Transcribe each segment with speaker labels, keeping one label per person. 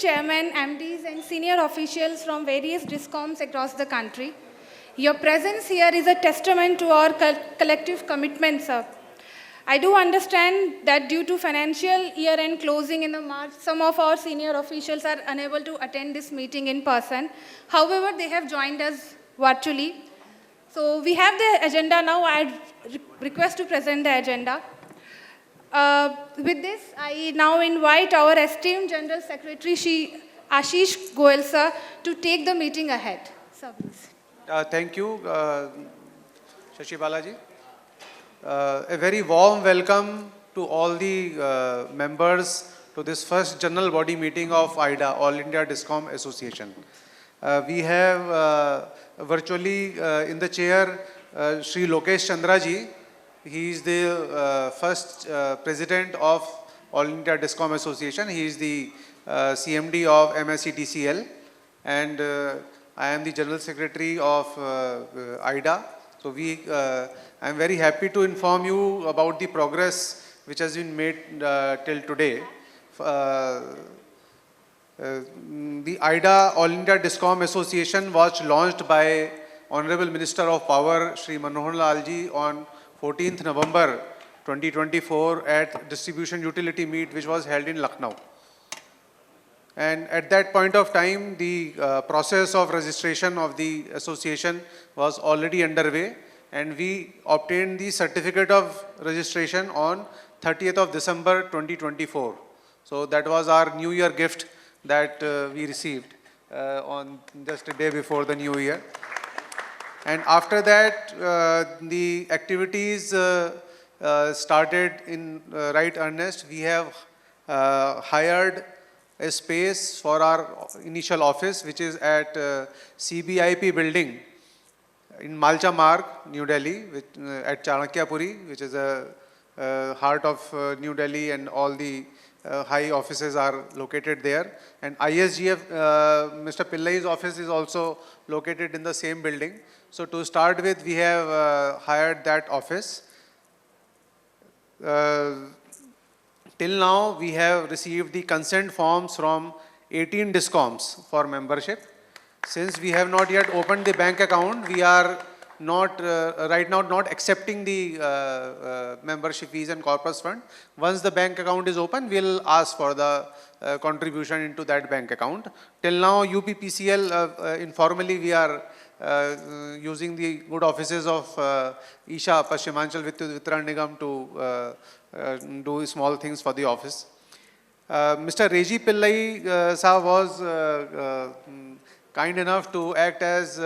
Speaker 1: chairmen, MDs, and senior officials from various DISCOMs across the country. Your presence here is a testament to our collective commitment, sir. I do understand that due to financial year-end closing in the March, some of our senior officials are unable to attend this meeting in person. However, they have joined us virtually. So we have the agenda now. I request to present the agenda. With this, I now invite our esteemed General Secretary, Shri Ashish Goel, sir, to take the meeting ahead. Sir, please.
Speaker 2: Thank you, Shashi Balaji. A very warm welcome to all the members to this first general body meeting of AIDA, All India DISCOMs Association. We have virtually in the chair Shri Lokesh Chandra ji. He is the first president of All India DISCOMs Association. He is the CMD of MSCDCL, and I am the General Secretary of AIDA. So I am very happy to inform you about the progress which has been made till today. The AIDA All India DISCOMs Association was launched by Honorable Minister of Power Shri Manohar ji on 14th November 2024 at Distribution Utility Meet, which was held in Lucknow. And at that point of time, the process of registration of the association was already underway, and we obtained the certificate of registration on 30th of December 2024. So that was our New Year gift that we received on just a day before the New Year. And after that, the activities started in right earnest. We have hired a space for our initial office, which is at CBIP building in Malcha Marg, New Delhi, at Chanakyapuri, which is a heart of New Delhi, and all the high offices are located there. And ISGF, Mr. Pillai's office is also located in the same building. So to start with, we have hired that office. Till now, we have received the consent forms from 18 DISCOMs for membership. Since we have not yet opened the bank account, we are not right now not accepting the membership fees and corpus fund. Once the bank account is open, we'll ask for the contribution into that bank account. Till now, UPPCL, informally, we are using the good offices of Isha Paschimanchal Vitran Nigam to do small things for the office. Mr. Reji Pillai Sahab was kind enough to act as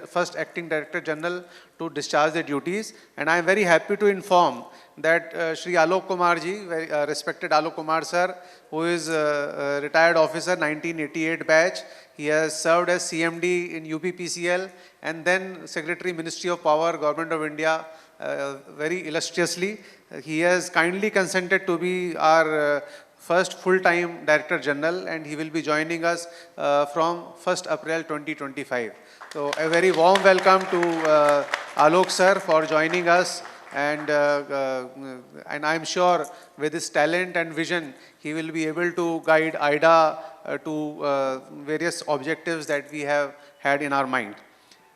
Speaker 2: first acting Director General to discharge the duties, and I am very happy to inform that Shri Alok Kumar ji, respected Alok Kumar sir, who is a retired officer, 1988 batch. He has served as CMD in UPPCL and then Secretary Ministry of Power, Government of India, very illustriously. He has kindly consented to be our first full-time Director General, and he will be joining us from 1st April 2025. So a very warm welcome to Alok sir for joining us, and I am sure with his talent and vision, he will be able to guide AIDA to various objectives that we have had in our mind.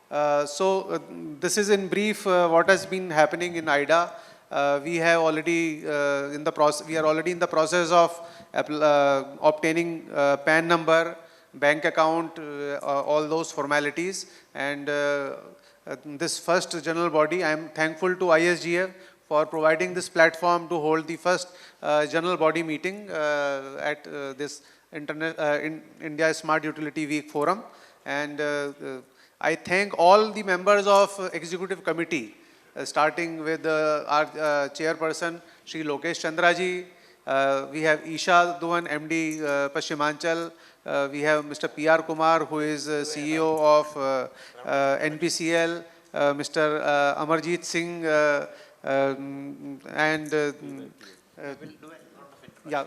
Speaker 2: This is in brief what has been happening in AIDA. We are already in the process of obtaining PAN number, bank account, all those formalities. And this first general body, I am thankful to ISGF for providing this platform to hold the first general body meeting at this India Smart Utility Week Forum. And I thank all the members of Executive Committee, starting with our chairperson, Shri Lokesh Chandra ji. We have Isha Duan, MD Paschimanchal. We have Mr. P.R. Kumar, who is CEO of NPCL. Mr. Amarjit Singh, and yeah.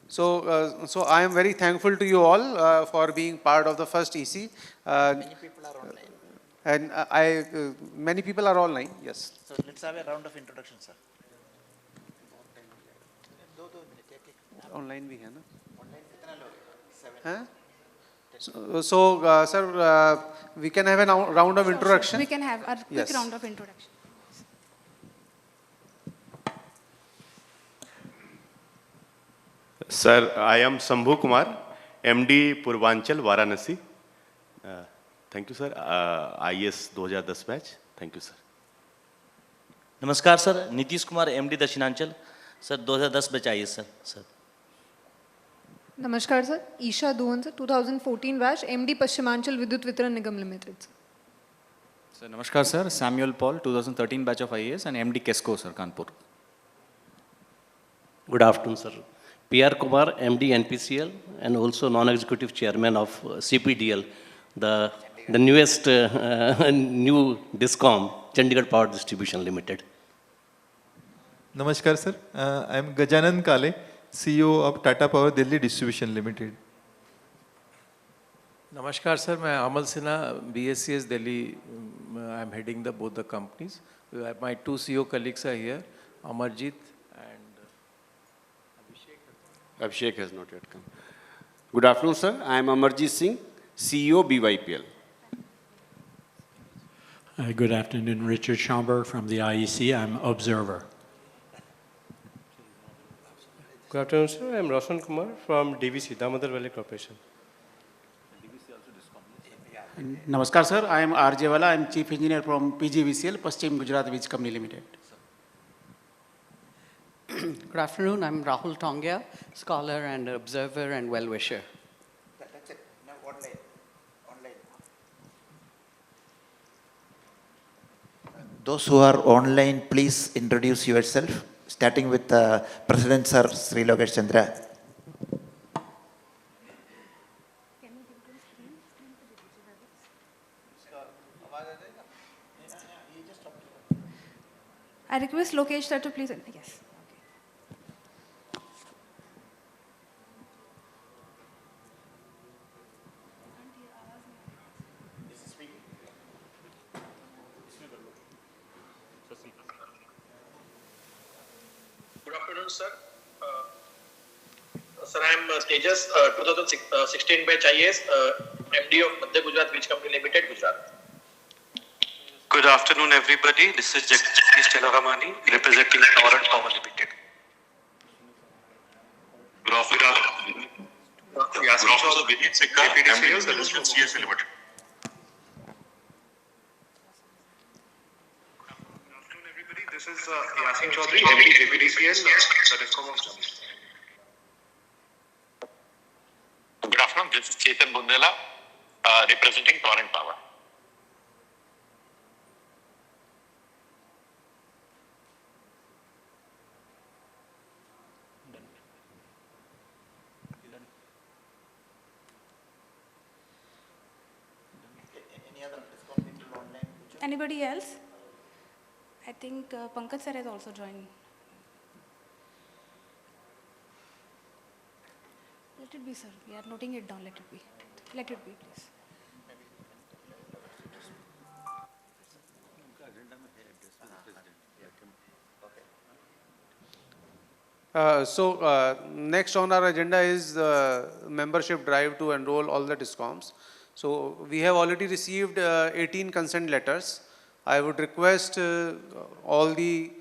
Speaker 2: So I am very thankful to you all for being part of the first EC.
Speaker 3: Many people are online.
Speaker 2: And many people are online, yes.
Speaker 3: So let's have a round of introduction, sir.
Speaker 2: Online भी है ना? हाँ? Sir, we can have a round of introduction.
Speaker 1: We can have a quick
Speaker 2: Yes.
Speaker 1: round of introduction.
Speaker 4: Sir, I am Shambhu Kumar, MD Purvanchal, Varanasi. Thank you, sir. IS 2010 batch. Thank you, sir.
Speaker 3: नमस्कार sir, Nitish Kumar MD Dakshinanchal sir 2010 batch आई है sir.
Speaker 5: नमस्कार sir, Isha Duvan sir 2014 batch MD Paschimanchal Vidyut Vitaran Nigam Limited sir.
Speaker 6: Sir, Namaskar sir, Samuel Paul, 2013 batch of IAS and MD Kesco sir, Kanpur.
Speaker 7: Good afternoon, sir. PR Kumar, MD NPCL, and also non-executive chairman of CPDL, the newest new DISCOM, Chandigarh Power Distribution Limited.
Speaker 8: Namaskar sir, I am Gajanan Kale, CEO of Tata Power Delhi Distribution Limited.
Speaker 9: नमस्कार sir, मैं अमल Sinha BSCS Delhi. I am heading both the companies. My two CEO colleagues are here, Amarjit and
Speaker 10: Abhishek has not yet come. Good afternoon, sir. I am Amarjit Singh, CEO BYPL.
Speaker 11: Good afternoon, Richard Schomburg from the IEC. I'm observer.
Speaker 12: Good afternoon, sir. I am Roshan Kumar from DVC, Damodar Valley Corporation.
Speaker 13: Namaskar sir, I am R.J. Wala, I am Chief Engineer from PGVCL, Paschim Gujarat Wej Company Limited.
Speaker 14: Good afternoon, I am Rahul Tongia, scholar and observer and well-wisher.
Speaker 3: That's it. Now online. Those who are online, please introduce yourself, starting with President Sir Shri Lokesh Chandra.
Speaker 1: I request Lokesh sir to please. Yes.
Speaker 15: Good afternoon, sir. Sir, I am Tejas, 2016 batch IAS, MD of Madhya Gujarat Wej Company Limited, Gujarat.
Speaker 16: Good afternoon, everybody. This is Jagdish Telaramani, representing Torrent Power Limited. Good afternoon. Yasin Chaudhary, AT&C Limited. Good afternoon, everybody. This is Yasin Chaudhary, MD JPDCL, the DISCOM of Chandra. Good afternoon. This is Chetan Bundela, representing Torrent Power.
Speaker 1: Anybody else? I think Pankaj sir has also joined. Let it be, sir. We are noting it down. Let it be. Let it be, please.
Speaker 2: Next on our agenda is membership drive to enroll all the DISCOMs. So we have already received 18 consent letters. I would request all the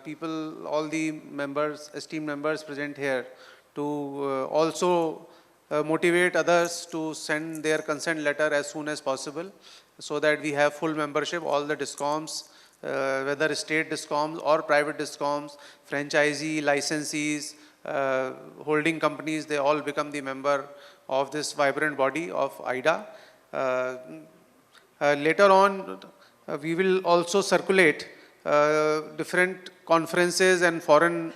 Speaker 2: people, all the members, esteemed members present here to also motivate others to send their consent letter as soon as possible so that we have full membership, all the DISCOMs, whether state DISCOMs or private DISCOMs, franchisee, licensees, holding companies, they all become the member of this vibrant body of AIDA. Later on, we will also circulate different conferences and foreign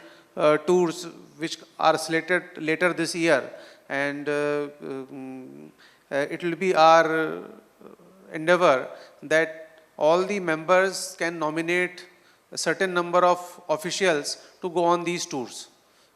Speaker 2: tours which are slated later this year, and it will be our endeavor that all the members can nominate a certain number of officials to go on these tours.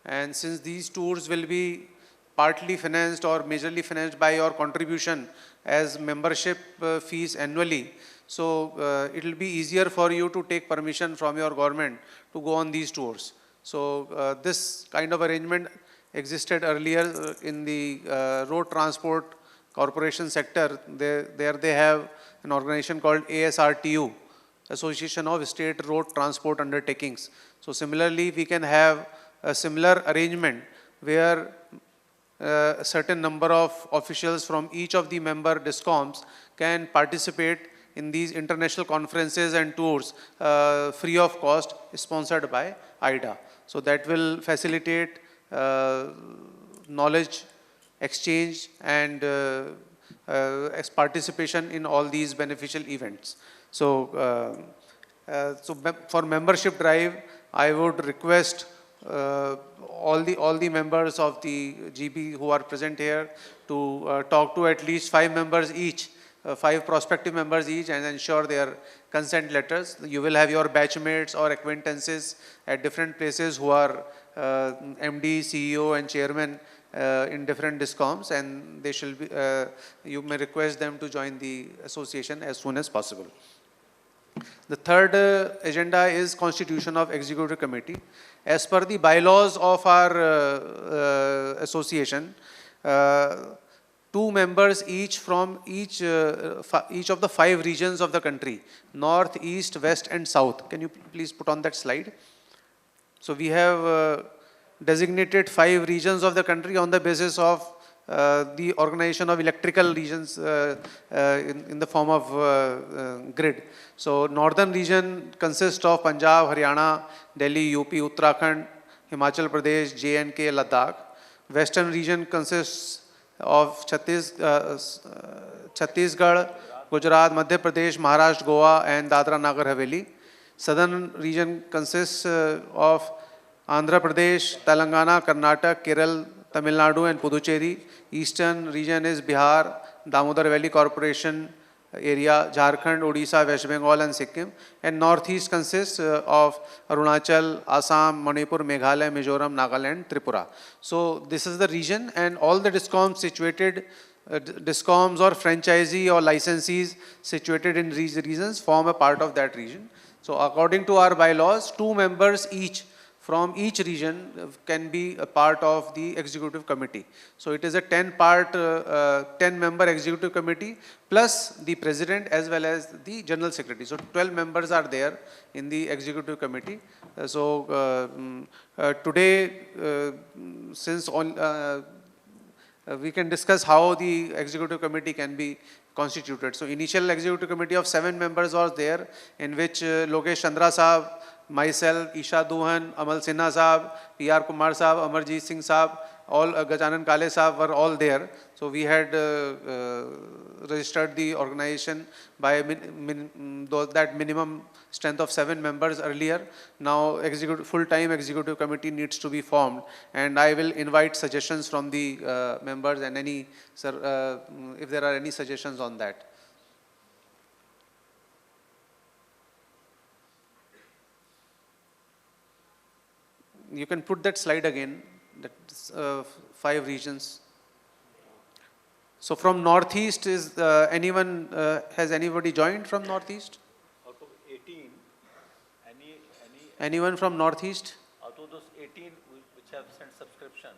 Speaker 2: And since these tours will be partly financed or majorly financed by your contribution as membership fees annually, so it will be easier for you to take permission from your government to go on these tours. So this kind of arrangement existed earlier in the road transport corporation sector. There they have an organization called ASRTU, Association of State Road Transport Undertakings. So similarly, we can have a similar arrangement where a certain number of officials from each of the member DISCOMs can participate in these international conferences and tours free of cost, sponsored by AIDA. So that will facilitate knowledge exchange and participation in all these beneficial events. So, for membership drive, I would request all the members of the GB who are present here to talk to at least 5 members each, 5 prospective members each, and ensure their consent letters. You will have your batchmates or acquaintances at different places who are MD, CEO and chairman in different DISCOMs, and they shall be, you may request them to join the association as soon as possible. The third agenda is constitution of executive committee. As per the bylaws of our association, 2 members each from each of the 5 regions of the country, north, east, west and south. Can you please put on that slide? So we have designated 5 regions of the country on the basis of the organization of electrical regions in the form of grid. So northern region consists of Punjab, Haryana, Delhi, UP, Uttarakhand, Himachal Pradesh, J&K, Ladakh. Western region consists of Chhattisgarh, Gujarat, Madhya Pradesh, Maharashtra, Goa and Dadra Nagar Haveli. Southern region consists of Andhra Pradesh, Telangana, Karnataka, Kerala, Tamil Nadu and Puducherry. Eastern region is Bihar, Damodar Valley Corporation area, Jharkhand, Odisha, West Bengal and Sikkim. And northeast consists of Arunachal, Assam, Manipur, Meghalaya, Mizoram, Nagaland, Tripura. So this is the region, and all the DISCOMs situated, DISCOMs or franchisee or licensees situated in these regions form a part of that region. So according to our bylaws, 2 members each from each region can be a part of the executive committee. So it is a 10-member executive committee plus the president as well as the general secretary. So 12 members are there in the executive committee. Today, since we can discuss how the executive committee can be constituted. So initial executive committee of 7 members was there, in which Lokesh, Chandra Sahab, myself, Isha Duhan, Amal Sinha Sahab, PR Kumar Sahab, Amarjit Singh Sahab, all Gajanan Kale Sahab were all there. So we had registered the organization by that minimum strength of 7 members earlier. Now full-time executive committee needs to be formed, and I will invite suggestions from the members and if there are any suggestions on that. You can put that slide again, that 5 regions. So from Northeast, is has anybody joined from Northeast?
Speaker 17: Out of 18,
Speaker 2: Anyone from Northeast?
Speaker 17: out of those 18 which have sent subscription,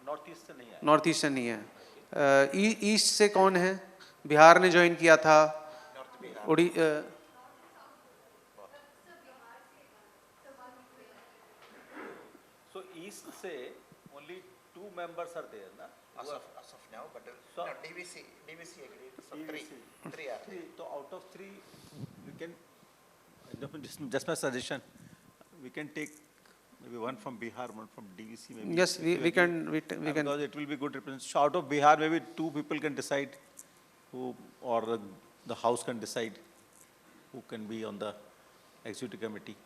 Speaker 17: Northeast से नहीं आया.
Speaker 2: Northeast से नहीं है. East से कौन है? बिहार ने ज्वाइन किया था.
Speaker 17: So East से only 2 members are there, na?
Speaker 3: As of now, but
Speaker 17: So-
Speaker 3: no, DVC agreed. So 3 are.
Speaker 17: So out of 3, we can, just my suggestion, we can take maybe 1 from Bihar, 1 from DVC. Maybe.
Speaker 2: Yes, we can.
Speaker 17: Because it will be good representation. So out of Bihar, maybe 2 people can decide who, or the House can decide who can be on the executive committee.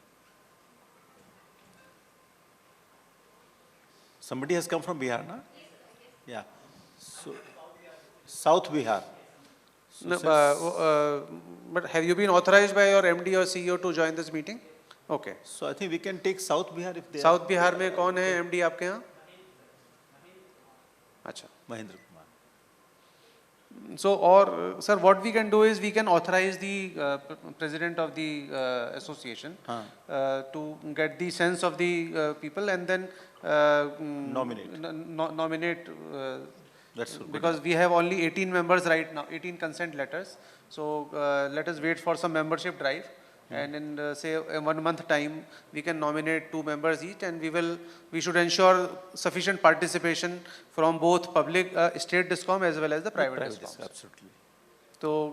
Speaker 17: Somebody has come from Bihar, na? Yeah. So, South Bihar. So
Speaker 2: No, but have you been authorized by your MD or CEO to join this meeting? Okay.
Speaker 17: So I think we can take South Bihar if they
Speaker 2: South Bihar में कौन है MD आपके यहाँ? अच्छा.
Speaker 17: Mahendra Kumar.
Speaker 2: So, or sir, what we can do is we can authorize the president of the association to get the sense of the people and then
Speaker 17: Nominate.
Speaker 2: Nominate.
Speaker 17: That's good.
Speaker 2: Because we have only 18 members right now, 18 consent letters. So let us wait for some membership drive. And in say a 1 month time, we can nominate 2 members each, and we should ensure sufficient participation from both public state DISCOM as well as the private DISCOMs.
Speaker 17: Absolutely.
Speaker 2: So,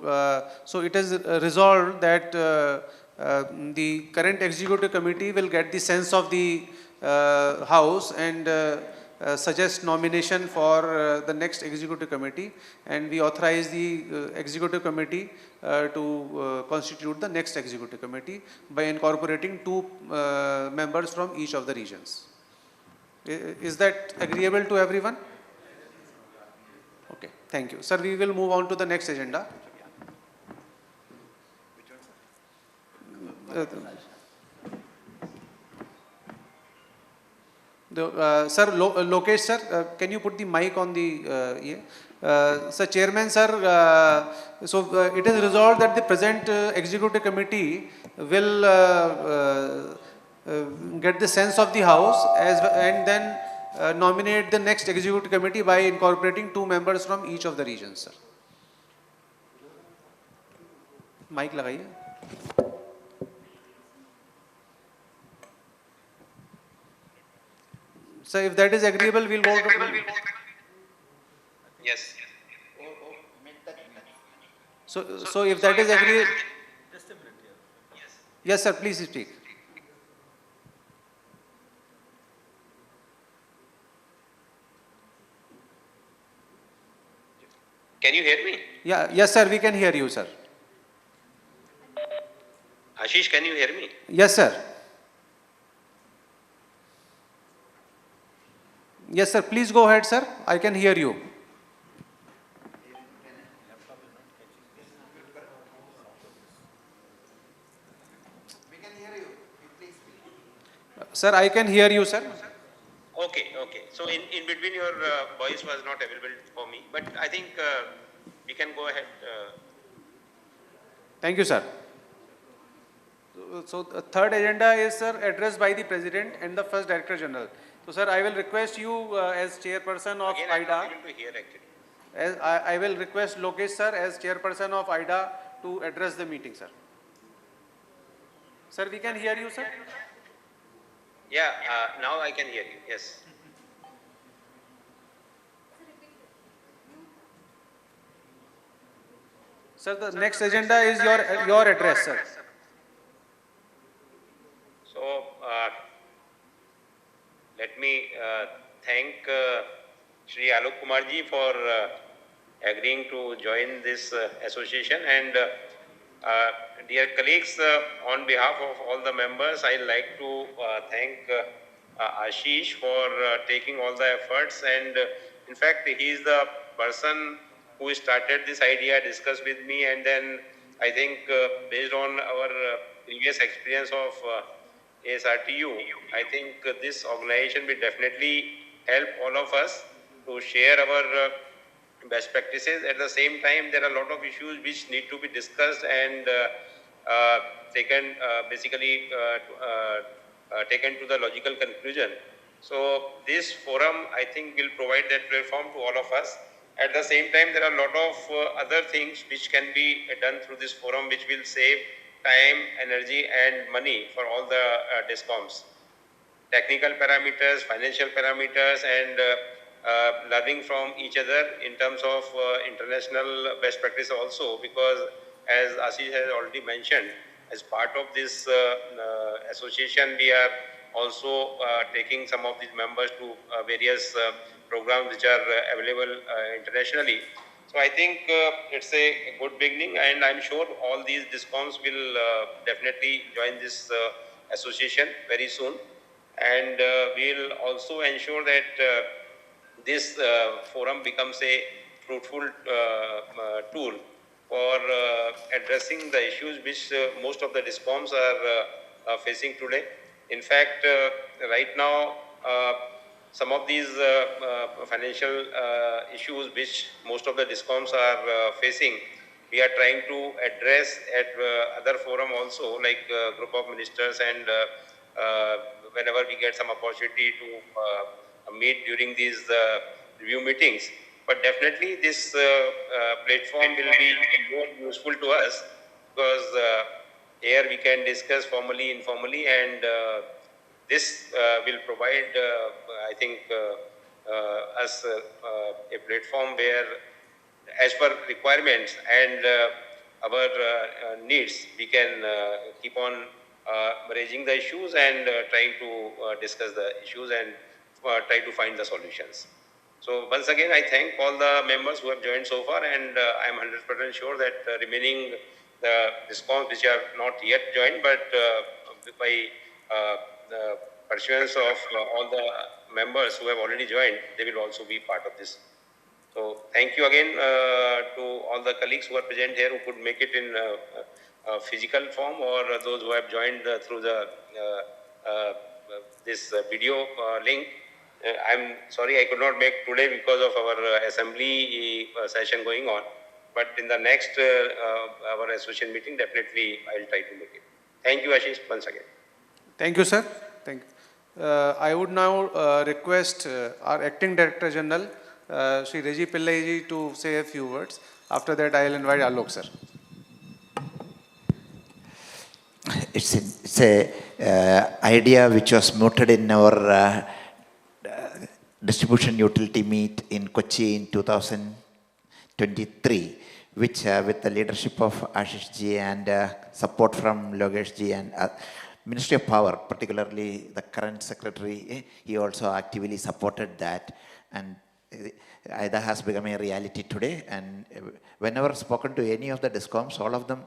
Speaker 2: so it is resolved that the current executive committee will get the sense of the house and suggest nomination for the next executive committee, and we authorize the executive committee to constitute the next executive committee by incorporating 2 members from each of the regions. Is that agreeable to everyone? Okay, thank you. Sir, we will move on to the next agenda. Sir, Lokesh sir, can you put the mic on the Sir Chairman sir, it is resolved that the present executive committee will get the sense of the house and then nominate the next executive committee by incorporating 2 members from each of the regions, sir. Mic lagaiye. So if that is agreeable, we'll go to...
Speaker 15: Yes.
Speaker 2: So if that is agreeable... Just a minute here. Yes, sir, please speak.
Speaker 15: Can you hear me?
Speaker 2: Yeah, yes, sir, we can hear you, sir.
Speaker 15: Ashish, can you hear me?
Speaker 2: Yes, sir. Yes, sir, please go ahead, sir. I can hear you. Sir, I can hear you, sir.
Speaker 15: Okay. So in between your voice was not available for me, but I think we can go ahead.
Speaker 2: Thank you, sir. So the third agenda is, sir, address by the President and the First Director General. So, sir, I will request you as Chairperson of
Speaker 15: Again,
Speaker 2: AIDA.
Speaker 15: I'm not able to hear actually.
Speaker 2: As I will request Lokesh, sir, as Chairperson of AIDA to address the meeting, sir. Sir, we can hear you, sir.
Speaker 15: Yeah, now I can hear you. Yes.
Speaker 2: Sir, the next agenda is your address, sir.
Speaker 15: So, let me thank Shri Alok Kumar ji for agreeing to join this association, and dear colleagues, on behalf of all the members, I would like to thank Ashish for taking all the efforts, and in fact, he is the person who started this idea, discussed with me, and then I think based on our previous experience of ASRTU, I think this organization will definitely help all of us to share our best practices. At the same time, there are a lot of issues which need to be discussed and taken taken to the logical conclusion. So this forum, I think, will provide that platform to all of us. At the same time, there are a lot of other things which can be done through this forum, which will save time, energy and money for all the DISCOMs. Technical parameters, financial parameters, and learning from each other in terms of international best practice also, because as Ashish has already mentioned, as part of this association, we are also taking some of these members to various programs which are available internationally. So I think it's a good beginning, and I'm sure all these DISCOMs will definitely join this association very soon, and we'll also ensure that this forum becomes a fruitful tool for addressing the issues which most of the DISCOMs are facing today. In fact, right now, some of these financial issues which most of the DISCOMs are facing, we are trying to address at other forum also, like group of ministers, and whenever we get some opportunity to meet during these review meetings. But definitely this platform will be more useful to us, because here we can discuss formally, informally, and this will provide, I think, us a platform where, as per requirements and our needs, we can keep on raising the issues and trying to discuss the issues and try to find the solutions. So once again, I thank all the members who have joined so far, and I am 100% sure that remaining the DISCOMs which have not yet joined, but by the pursuance of all the members who have already joined, they will also be part of this. So thank you again to all the colleagues who are present here, who could make it in physical form, or those who have joined through the this video link. I'm sorry I could not make today because of our assembly session going on. But in the next our association meeting, definitely I'll try to make it. Thank you, Ashish, once again.
Speaker 2: Thank you, sir. Thank you. I would now request our Acting Director General, Shri Reji Pillai ji, to say a few words. After that, I will invite Alok, sir.
Speaker 3: It's a idea which was mooted in our distribution utility meet in Kochi in 2023, which with the leadership of Ashish ji and support from Lokesh ji and Ministry of Power, particularly the current secretary, he also actively supported that, and AIDA has become a reality today. And whenever spoken to any of the DISCOMs, all of them,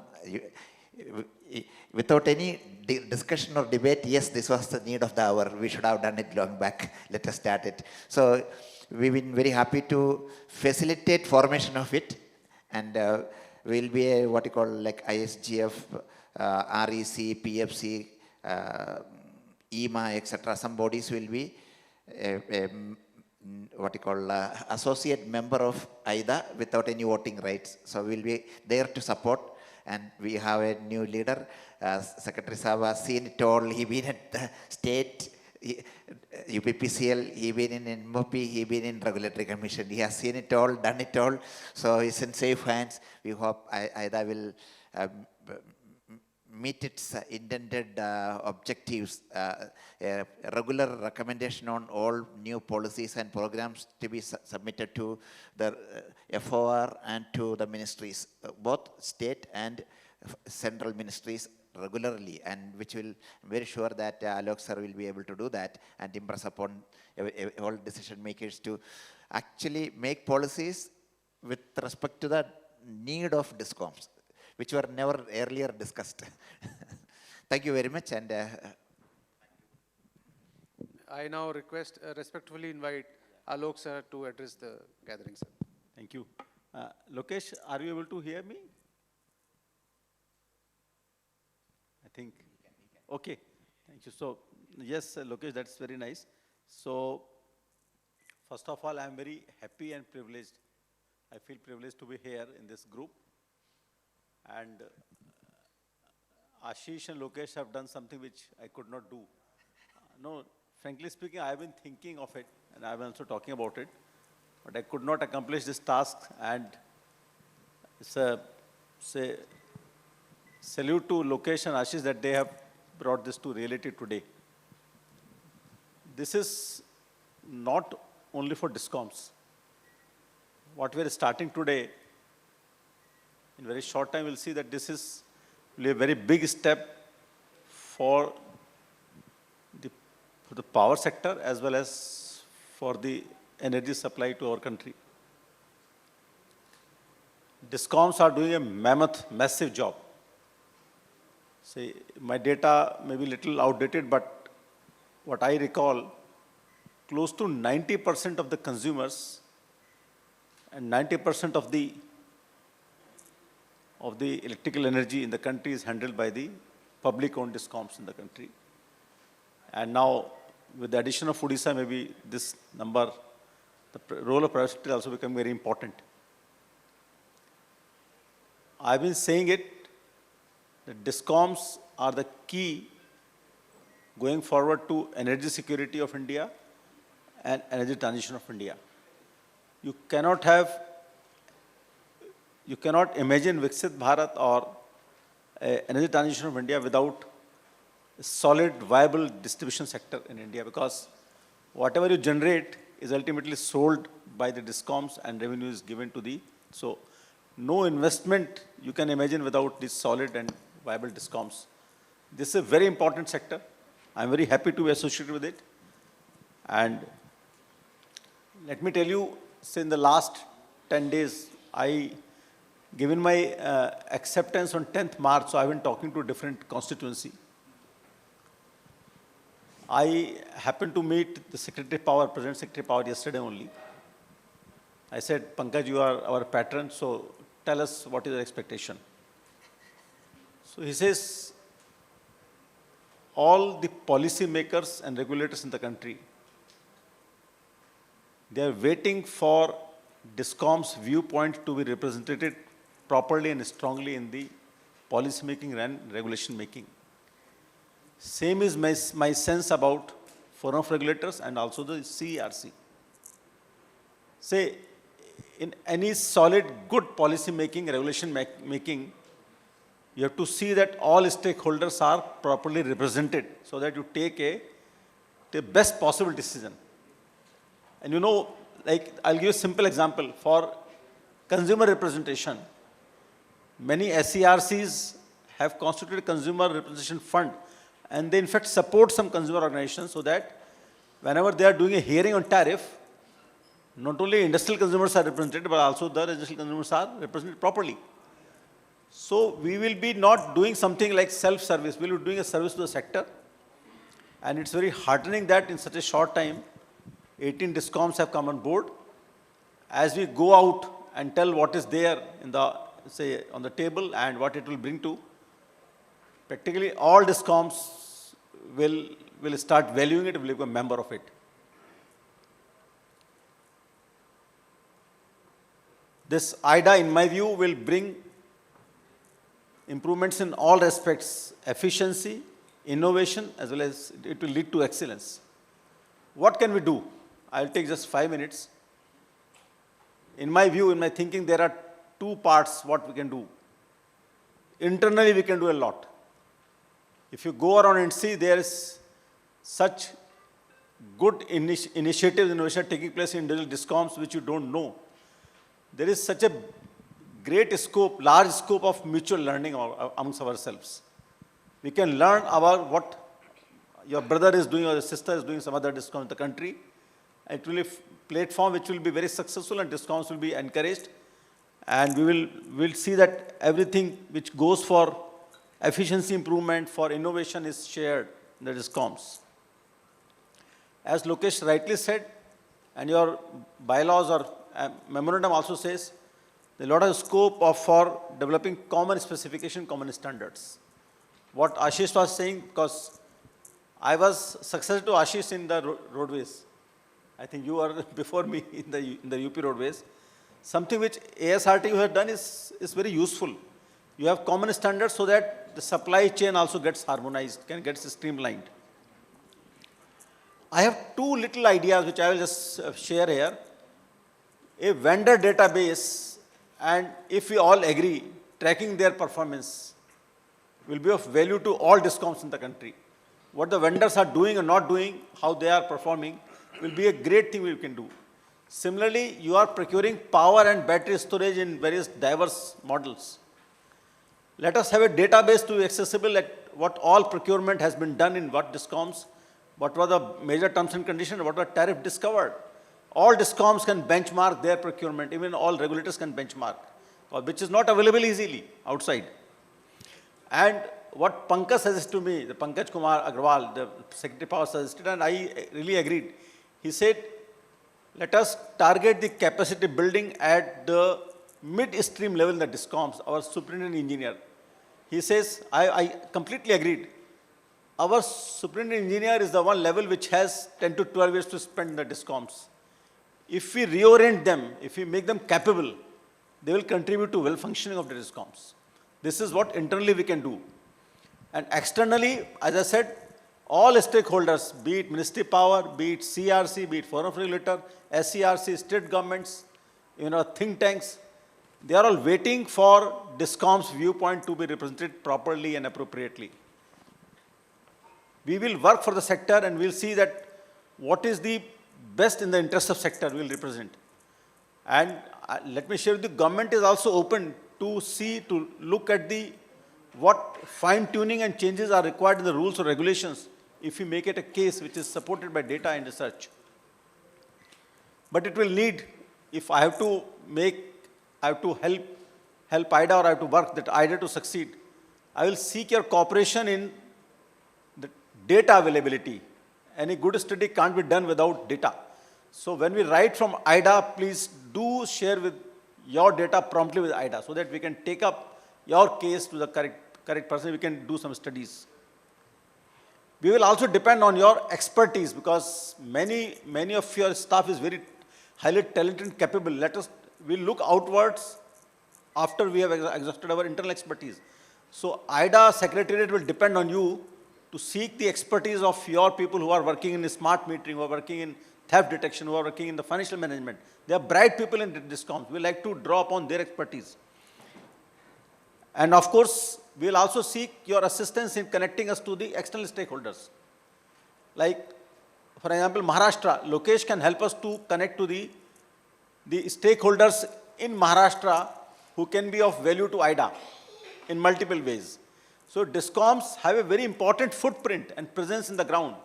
Speaker 3: without any discussion or debate, yes, this was the need of the hour, we should have done it long back, let us start it. So we've been very happy to facilitate formation of it, and we'll be a, what you call like ISGF, REC, PFC, EMA, etc. Some bodies will be what you call associate member of AIDA without any voting rights. So we'll be there to support, and we have a new leader. Secretary Sahab has seen it all. He been at the state UPPCL, he been in MOP, he been in Regulatory Commission. He has seen it all, done it all. So he's in safe hands. We hope AIDA will meet its intended objectives. A regular recommendation on all new policies and programs to be submitted to the FOR and to the ministries, both state and central ministries regularly, and which will, I'm very sure that Alok sir will be able to do that and impress upon all decision makers to actually make policies with respect to the need of DISCOMs, which were never earlier discussed. Thank you very much. And
Speaker 2: I now respectfully invite Alok sir to address the gathering, sir.
Speaker 17: Thank you. Lokesh, are you able to hear me? I think. Okay. Thank you. So, yes, Lokesh, that's very nice. So, first of all, I am very happy and privileged. I feel privileged to be here in this group. And Ashish and Lokesh have done something which I could not do. No, frankly speaking, I have been thinking of it, and I have also talking about it, but I could not accomplish this task. And it's a salute to Lokesh and Ashish that they have brought this to reality today. This is not only for DISCOMs. What we are starting today, in very short time, we'll see that this is really a very big step for the power sector as well as for the energy supply to our country. DISCOMs are doing a massive job. See, my data may be a little outdated, but what I recall, close to 90% of the consumers and 90% of the electrical energy in the country is handled by the public-owned DISCOMs in the country. And now with the addition of Odisha, maybe this number, role of private sector also become very important. I've been saying it, that DISCOMs are the key going forward to energy security of India and energy transition of India. You cannot imagine Viksit Bharat or energy transition of India without a solid, viable distribution sector in India, because whatever you generate is ultimately sold by the DISCOMs and revenue is given to the, so no investment you can imagine without these solid and viable DISCOMs. This is a very important sector. I'm very happy to be associated with it. And let me tell you, say in the last 10 days, I given my acceptance on 10th March, so I've been talking to a different constituency. I happened to meet the Secretary Power, President Secretary Power yesterday only. I said, Pankaj, you are our patron, so tell us what is your expectation. So he says, all the policy makers and regulators in the country, they are waiting for DISCOM's viewpoint to be represented properly and strongly in the policy making and regulation making. Same is my sense about Forum of Regulators and also the CERC. Say, in any solid, good policy making, regulation making, you have to see that all stakeholders are properly represented so that you take the best possible decision. And you know, like, I'll give you a simple example. For consumer representation, many SERCs have constituted a consumer representation fund, and they in fact support some consumer organizations so that whenever they are doing a hearing on tariff, not only industrial consumers are represented, but also the residential consumers are represented properly. So we will be not doing something like self-service, we will be doing a service to the sector. And it's very heartening that in such a short time, 18 DISCOMs have come on board. As we go out and tell what is there in the, say, on the table and what it will bring to, practically all DISCOMs will start valuing it, will become a member of it. This AIDA, in my view, will bring improvements in all respects, efficiency, innovation, as well as it will lead to excellence. What can we do? I'll take just 5 minutes. In my view, in my thinking, there are two parts what we can do. Internally, we can do a lot. If you go around and see, there is such good initiatives, innovation taking place in individual DISCOMs which you don't know. There is such a great scope, large scope of mutual learning amongst ourselves. We can learn about what your brother is doing or your sister is doing, some other DISCOM in the country. It will be a platform which will be very successful and DISCOMs will be encouraged. And we will see that everything which goes for efficiency improvement, for innovation is shared in the DISCOMs. As Lokesh rightly said, and your bylaws or memorandum also says, there's a lot of scope for developing common specification, common standards. What Ashish was saying, because I was successor to Ashish in the roadways. I think you were before me in the UP roadways. Something which ASRTU has done is very useful. You have common standards so that the supply chain also gets harmonized, gets streamlined. I have two little ideas which I will just share here. A vendor database, and if we all agree, tracking their performance will be of value to all DISCOMs in the country. What the vendors are doing or not doing, how they are performing, will be a great thing we can do. Similarly, you are procuring power and battery storage in various diverse models. Let us have a database to be accessible at what all procurement has been done in what DISCOMs, what were the major terms and conditions, what were tariff discovered. All DISCOMs can benchmark their procurement, even all regulators can benchmark, which is not available easily outside. And what Pankaj suggested to me, the Pankaj Kumar Agrawal, the Secretary Power suggested, and I really agreed. He said, let us target the capacity building at the mid-stream level in the DISCOMs, our superintendent engineer. He says, I completely agreed. our superintendent engineer is the one level which has 10 to 12 years to spend in the DISCOMs. If we reorient them, if we make them capable, they will contribute to well functioning of the DISCOMs. This is what internally we can do. And externally, as I said, all stakeholders, be it Ministry Power, be it CRC, be it Forum of Regulator, SCRC, state governments, think tanks, they are all waiting for DISCOM's viewpoint to be represented properly and appropriately. We will work for the sector and we'll see that what is the best in the interest of sector we will represent. And let me share with you, government is also open to look at what fine-tuning and changes are required in the rules or regulations if we make it a case which is supported by data and research. But it will need, if I have to help AIDA or I have to work that AIDA to succeed, I will seek your cooperation in the data availability. Any good study can't be done without data. So when we write from AIDA, please do share with your data promptly with AIDA so that we can take up your case to the correct person. We can do some studies. We will also depend on your expertise because many of your staff is very highly talented and capable. We'll look outwards after we have exhausted our internal expertise. So AIDA Secretariat will depend on you to seek the expertise of your people who are working in smart metering, who are working in theft detection, who are working in the financial management. They are bright people in DISCOMs. We like to draw upon their expertise. And of course, we will also seek your assistance in connecting us to the external stakeholders. Like, for example, Maharashtra, Lokesh can help us to connect to the stakeholders in Maharashtra who can be of value to AIDA in multiple ways. So DISCOMs have a very important footprint and presence in the ground.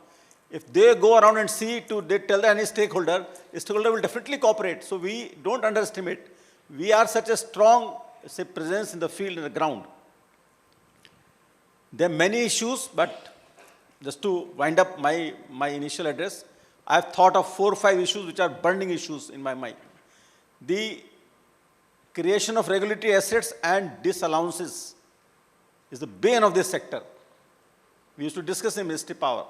Speaker 17: If they go around and they tell any stakeholder, the stakeholder will definitely cooperate. So we don't underestimate. We are such a strong presence in the field, in the ground. There are many issues, but just to wind up my initial address, I have thought of 4 or 5 issues which are burning issues in my mind. The creation of regulatory assets and disallowances is the bane of this sector. We used to discuss in Ministry Power.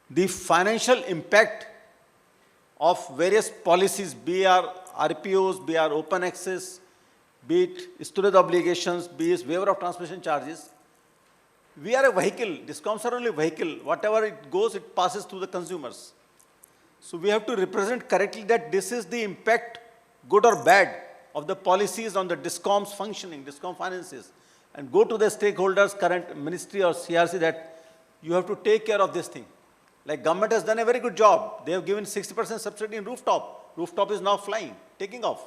Speaker 17: The financial impact of various policies, be it RPOs, be it open access, be it storage obligations, be it waiver of transmission charges. We are a vehicle. DISCOMs are only a vehicle. Whatever it goes, it passes to the consumers. So we have to represent correctly that this is the impact, good or bad, of the policies on the DISCOMs functioning, DISCOM finances, and go to the stakeholders, current ministry or CRC, that you have to take care of this thing. Like government has done a very good job. They have given 60% subsidy in rooftop. Rooftop is now flying, taking off.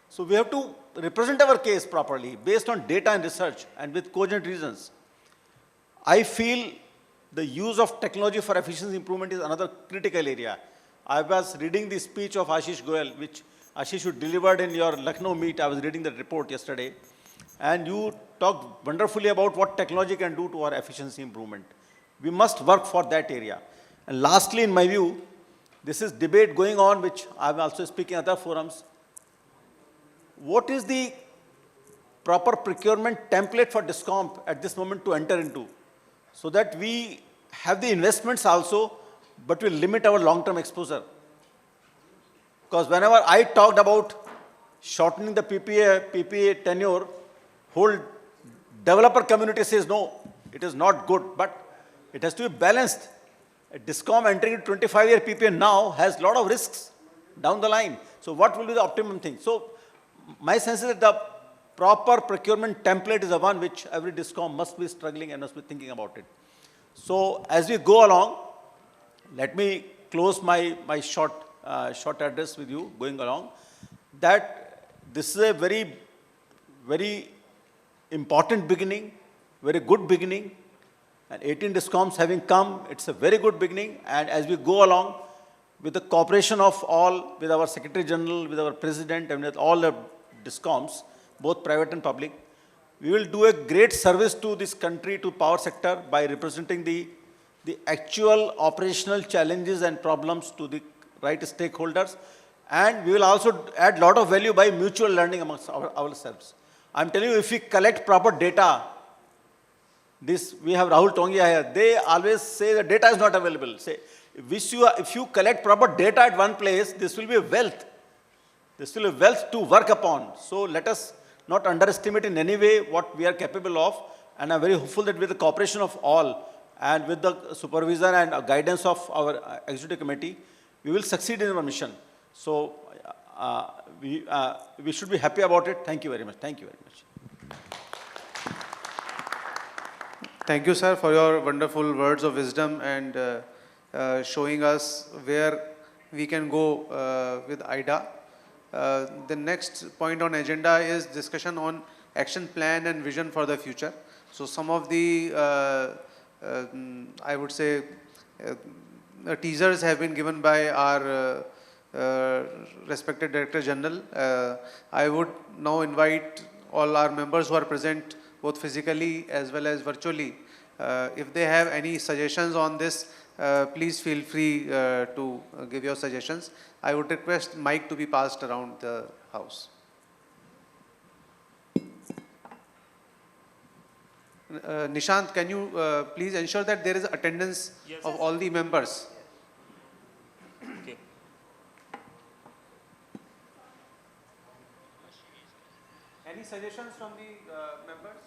Speaker 17: So we have to represent our case properly based on data and research and with cogent reasons. I feel the use of technology for efficiency improvement is another critical area. I was reading the speech of Ashish Goel, which Ashish, you delivered in your Lucknow meet. I was reading the report yesterday. And you talked wonderfully about what technology can do to our efficiency improvement. We must work for that area. And lastly, in my view, this is debate going on, which I'm also speaking at other forums. What is the proper procurement template for DISCOM at this moment to enter into, so that we have the investments also, but we limit our long-term exposure? Because whenever I talked about shortening the PPA tenure, whole developer community says, no, it is not good, but it has to be balanced. A DISCOM entering into 25-year PPA now has a lot of risks down the line. So what will be the optimum thing? So my sense is that the proper procurement template is the one which every DISCOM must be struggling and must be thinking about it. So as we go along, let me close my short address with you going along, that this is a very, very important beginning, very good beginning. And 18 DISCOMs having come, it's a very good beginning. And as we go along, with the cooperation of all, with our Secretary General, with our President, and with all the DISCOMs, both private and public, we will do a great service to this country, to power sector, by representing the actual operational challenges and problems to the right stakeholders. And we will also add a lot of value by mutual learning amongst ourselves. I'm telling you, if we collect proper data, This, we have Rahul Tongia here. They always say the data is not available. Say, if you collect proper data at one place, this will be a wealth. This will be a wealth to work upon. So let us not underestimate in any way what we are capable of. And I'm very hopeful that with the cooperation of all and with the supervision and guidance of our executive committee, we will succeed in our mission. So we should be happy about it. Thank you very much. Thank you very much.
Speaker 2: Thank you, sir, for your wonderful words of wisdom and showing us where we can go with AIDA. The next point on agenda is discussion on action plan and vision for the future. So some of the, I would say, teasers have been given by our respected Director General. I would now invite all our members who are present both physically as well as virtually. If they have any suggestions on this, please feel free to give your suggestions. I would request mic to be passed around the house. Nishant, can you please ensure that there is attendance of all the members?
Speaker 6: Okay.
Speaker 2: Any suggestions from the members?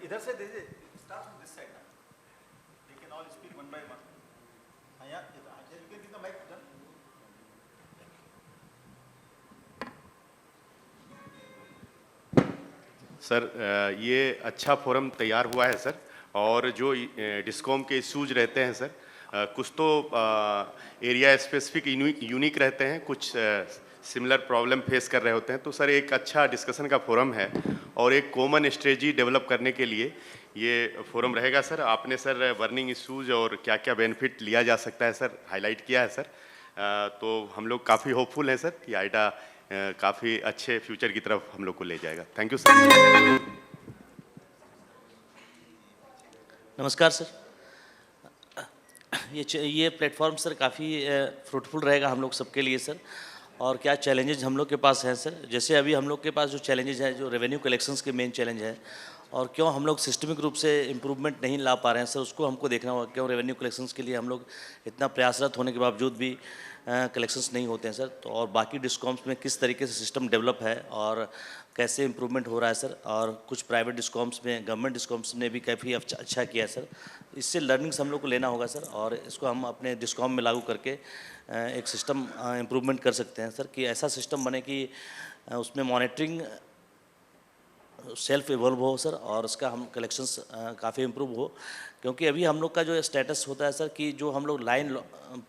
Speaker 17: इधर से दीजिए, start from this side. They can all speak one by one. Yeah, you can give the mic to them.
Speaker 4: Sir ये अच्छा forum तैयार हुआ है sir, और जो डिस्कॉम के इश्यूज रहते हैं सर, कुछ तो एरिया स्पेसिफिक यूनिक रहते हैं, कुछ सिमिलर प्रॉब्लम फेस कर रहे होते हैं। तो सर एक अच्छा डिस्कशन का फोरम है और एक कॉमन स्ट्रेटजी डेवलप करने के लिए ये फोरम रहेगा सर। आपने सर बर्निंग इश्यूज और क्या क्या बेनिफिट लिया जा सकता है सर हाईलाइट किया है सर। तो हम लोग काफ़ी होपफुल हैं सर कि आइडा काफ़ी अच्छे फ्यूचर की तरफ हम लोग को ले जाएगा। Thank you sir.
Speaker 18: नमस्कार सर। ये प्लेटफॉर्म सर काफ़ी फ्रूटफुल रहेगा हम लोग सबके लिए सर। और क्या चैलेंजेस हम लोग के पास हैं सर, जैसे अभी हम लोग के पास जो चैलेंजेस है, जो रेवेन्यू कलेक्शंस के मेन चैलेंज है, और क्यों हम लोग सिस्टमिक रूप से इम्प्रूवमेंट नहीं ला पा रहे हैं सर, उसको हमको देखना होगा। क्यों रेवेन्यू कलेक्शंस के लिए हम लोग इतना प्रयासरत होने के बावजूद भी कलेक्शंस नहीं होते हैं सर। तो और बाकी डिस्कॉम्स में किस तरीके से सिस्टम डेवलप है और कैसे इम्प्रूवमेंट हो रहा है सर। और कुछ प्राइवेट डिस्कॉम्स में, गवर्नमेंट डिस्कॉम्स ने भी काफ़ी अच्छा किया है सर। इससे लर्निंग्स हम लोग को लेना होगा सर, और इसको हम अपने डिस्कॉम में लागू करके एक सिस्टम इम्प्रूवमेंट कर सकते हैं सर, कि ऐसा सिस्टम बने कि उसमें मॉनिटरिंग सेल्फ इवॉल्व हो सर, और उसका हम कलेक्शंस काफ़ी इम्प्रूव हो। क्योंकि अभी हम लोग का जो स्टेटस होता है सर, कि जो हम लोग लाइन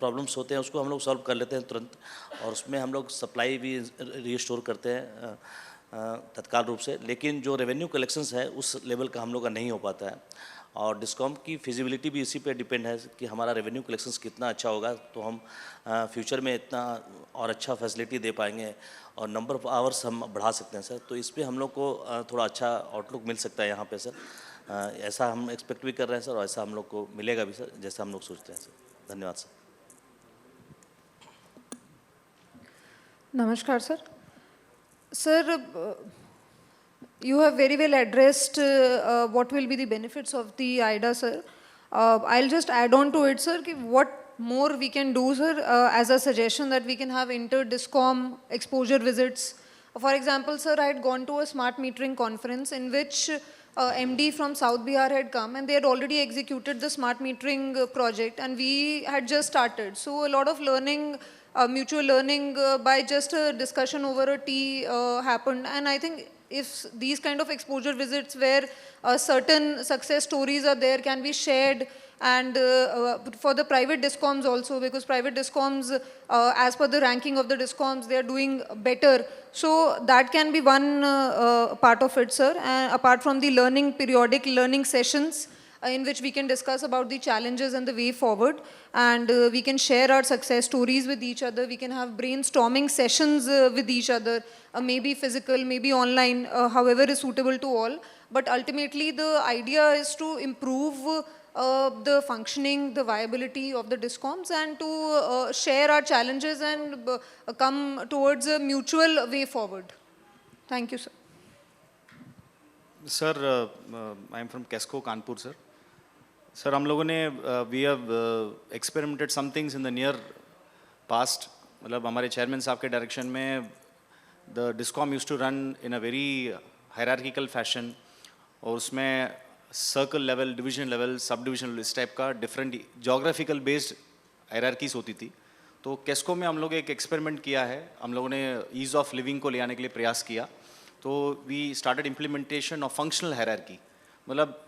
Speaker 18: प्रॉब्लम्स होते हैं उसको हम लोग सॉल्व कर लेते हैं तुरंत, और उसमें हम लोग सप्लाई भी रीस्टोर करते हैं तत्काल रूप से। लेकिन जो रेवेन्यू कलेक्शंस है उस लेवल का हम लोग का नहीं हो पाता है, और डिस्कॉम की फिजिबिलिटी भी इसी पे डिपेंड है कि हमारा रेवेन्यू कलेक्शंस कितना अच्छा होगा, तो हम फ्यूचर में इतना और अच्छा फैसिलिटी दे पाएंगे और नंबर ऑफ आवर्स हम बढ़ा सकते हैं सर। तो इस पर हम लोग को थोड़ा अच्छा आउटलुक मिल सकता है यहाँ पे सर। ऐसा हम एक्सपेक्ट भी कर रहे हैं सर, और ऐसा हम लोग को मिलेगा भी सर, जैसा हम लोग सोचते हैं सर। धन्यवाद सर।
Speaker 5: नमस्कार sir. Sir, you have very well addressed what will be the benefits of the AIDA, sir. I'll just add on to it, sir, what more we can do, sir, as a suggestion that we can have inter-discom exposure visits. For example, sir, I had gone to a smart metering conference in which MD from South Bihar had come, and they had already executed the smart metering project, and we had just started. So a lot of learning, mutual learning by just a discussion over a tea happened. And I think if these kind of exposure visits where certain success stories are there can be shared, and for the private discoms also, because private discoms, as per the ranking of the discoms, they are doing better. So that can be one part of it, sir. Apart from the learning, periodic learning sessions, in which we can discuss about the challenges and the way forward, and we can share our success stories with each other. We can have brainstorming sessions with each other, maybe physical, maybe online, however is suitable to all. But ultimately the idea is to improve the functioning, the viability of the DISCOMs, and to share our challenges and come towards a mutual way forward. Thank you, sir.
Speaker 6: Sir, I am from KESCO, Kanpur, sir. Sir, हम लोगों ने we have experimented some things in the near past. मतलब हमारे chairman साहब के direction में the DISCOM used to run in a very hierarchical fashion और उसमें circle level, division level, subdivision level इस type का different geographical based hierarchies होती थी. तो केस्को में हम लोग एक experiment किया है. हम लोगों ने ease of living को ले आने के लिए प्रयास किया. तो we started implementation of functional hierarchy. मतलब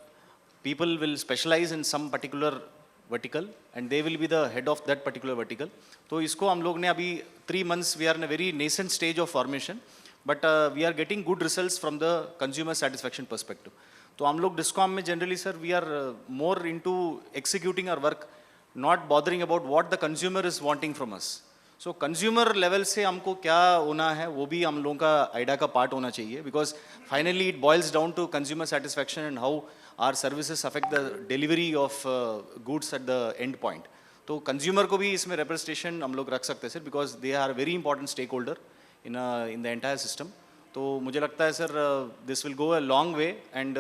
Speaker 6: people will specialize in some particular vertical and they will be the head of that particular vertical. तो इसको हम लोग ने अभी 3 months we are in a very nascent stage of formation, but we are getting good results from the consumer satisfaction perspective. तो हम लोग DISCOM में generally sir we are more into executing our work, not bothering about what the consumer is wanting from us. So consumer level से हमको क्या होना है वो भी हम लोगों का AIDA का part होना चाहिए, because finally it boils down to consumer satisfaction and how our services affect the delivery of goods at the end point. तो consumer को भी इसमें representation हम लोग रख सकते हैं sir, because they are a very important stakeholder in the entire system. तो मुझे लगता है sir this will go a long way, and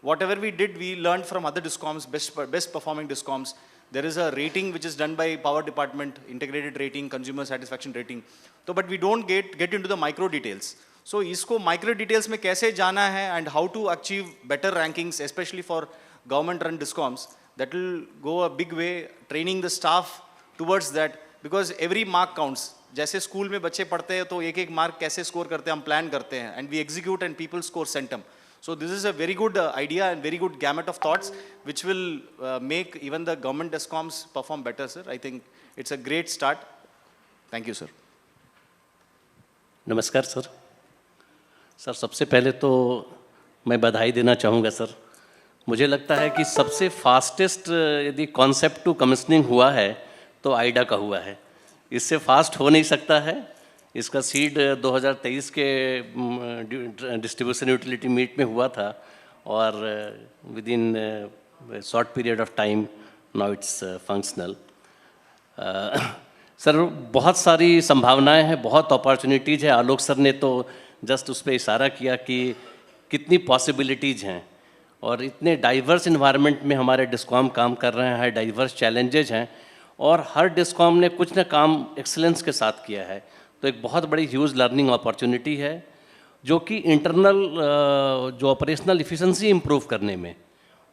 Speaker 6: whatever we did we learned from other DISCOMs, best performing DISCOMs. There is a rating which is done by power department, integrated rating, consumer satisfaction rating. So but we don't get into the micro details. So इसको micro details में कैसे जाना है and how to achieve better rankings, especially for government run DISCOMs, that will go a big way, training the staff towards that, because every mark counts. जैसे school में बच्चे पढ़ते हैं तो एक एक मार्क कैसे स्कोर करते हैं हम प्लान करते हैं, and we execute and people score centum. So this is a very good idea and very good gamut of thoughts which will make even the government DISCOMs perform better, sir. I think it's a great start. Thank you, sir.
Speaker 7: नमस्कार sir. Sir सबसे पहले तो मैं बधाई देना चाहूँगा sir. मुझे लगता है कि सबसे फास्टेस्ट यदि कॉन्सेप्ट टू कमीशनिंग हुआ है तो AIDA का हुआ है. इससे फास्ट हो नहीं सकता है. इसका सीड 2023 के डिस्ट्रीब्यूशन यूटिलिटी मीट में हुआ था और with in short period of time now it's functional. Sir बहुत सारी संभावनाएं हैं, बहुत अपॉर्चुनिटीज़ है. आलोक सर ने तो जस्ट उस पर इशारा किया कि कितनी पॉसिबिलिटीज़ हैं और इतने डाइवर्स इन्वायरमेंट में हमारे डिस्कॉम काम कर रहे हैं, डाइवर्स चैलेंजेज हैं और हर डिस्कॉम ने कुछ ना काम एक्सीलेंस के साथ किया है. तो एक बहुत बड़ी ह्यूज लर्निंग अपॉर्चुनिटी है जो कि इंटरनल जो ऑपरेशनल इफ़िशेंसी इम्प्रूव करने में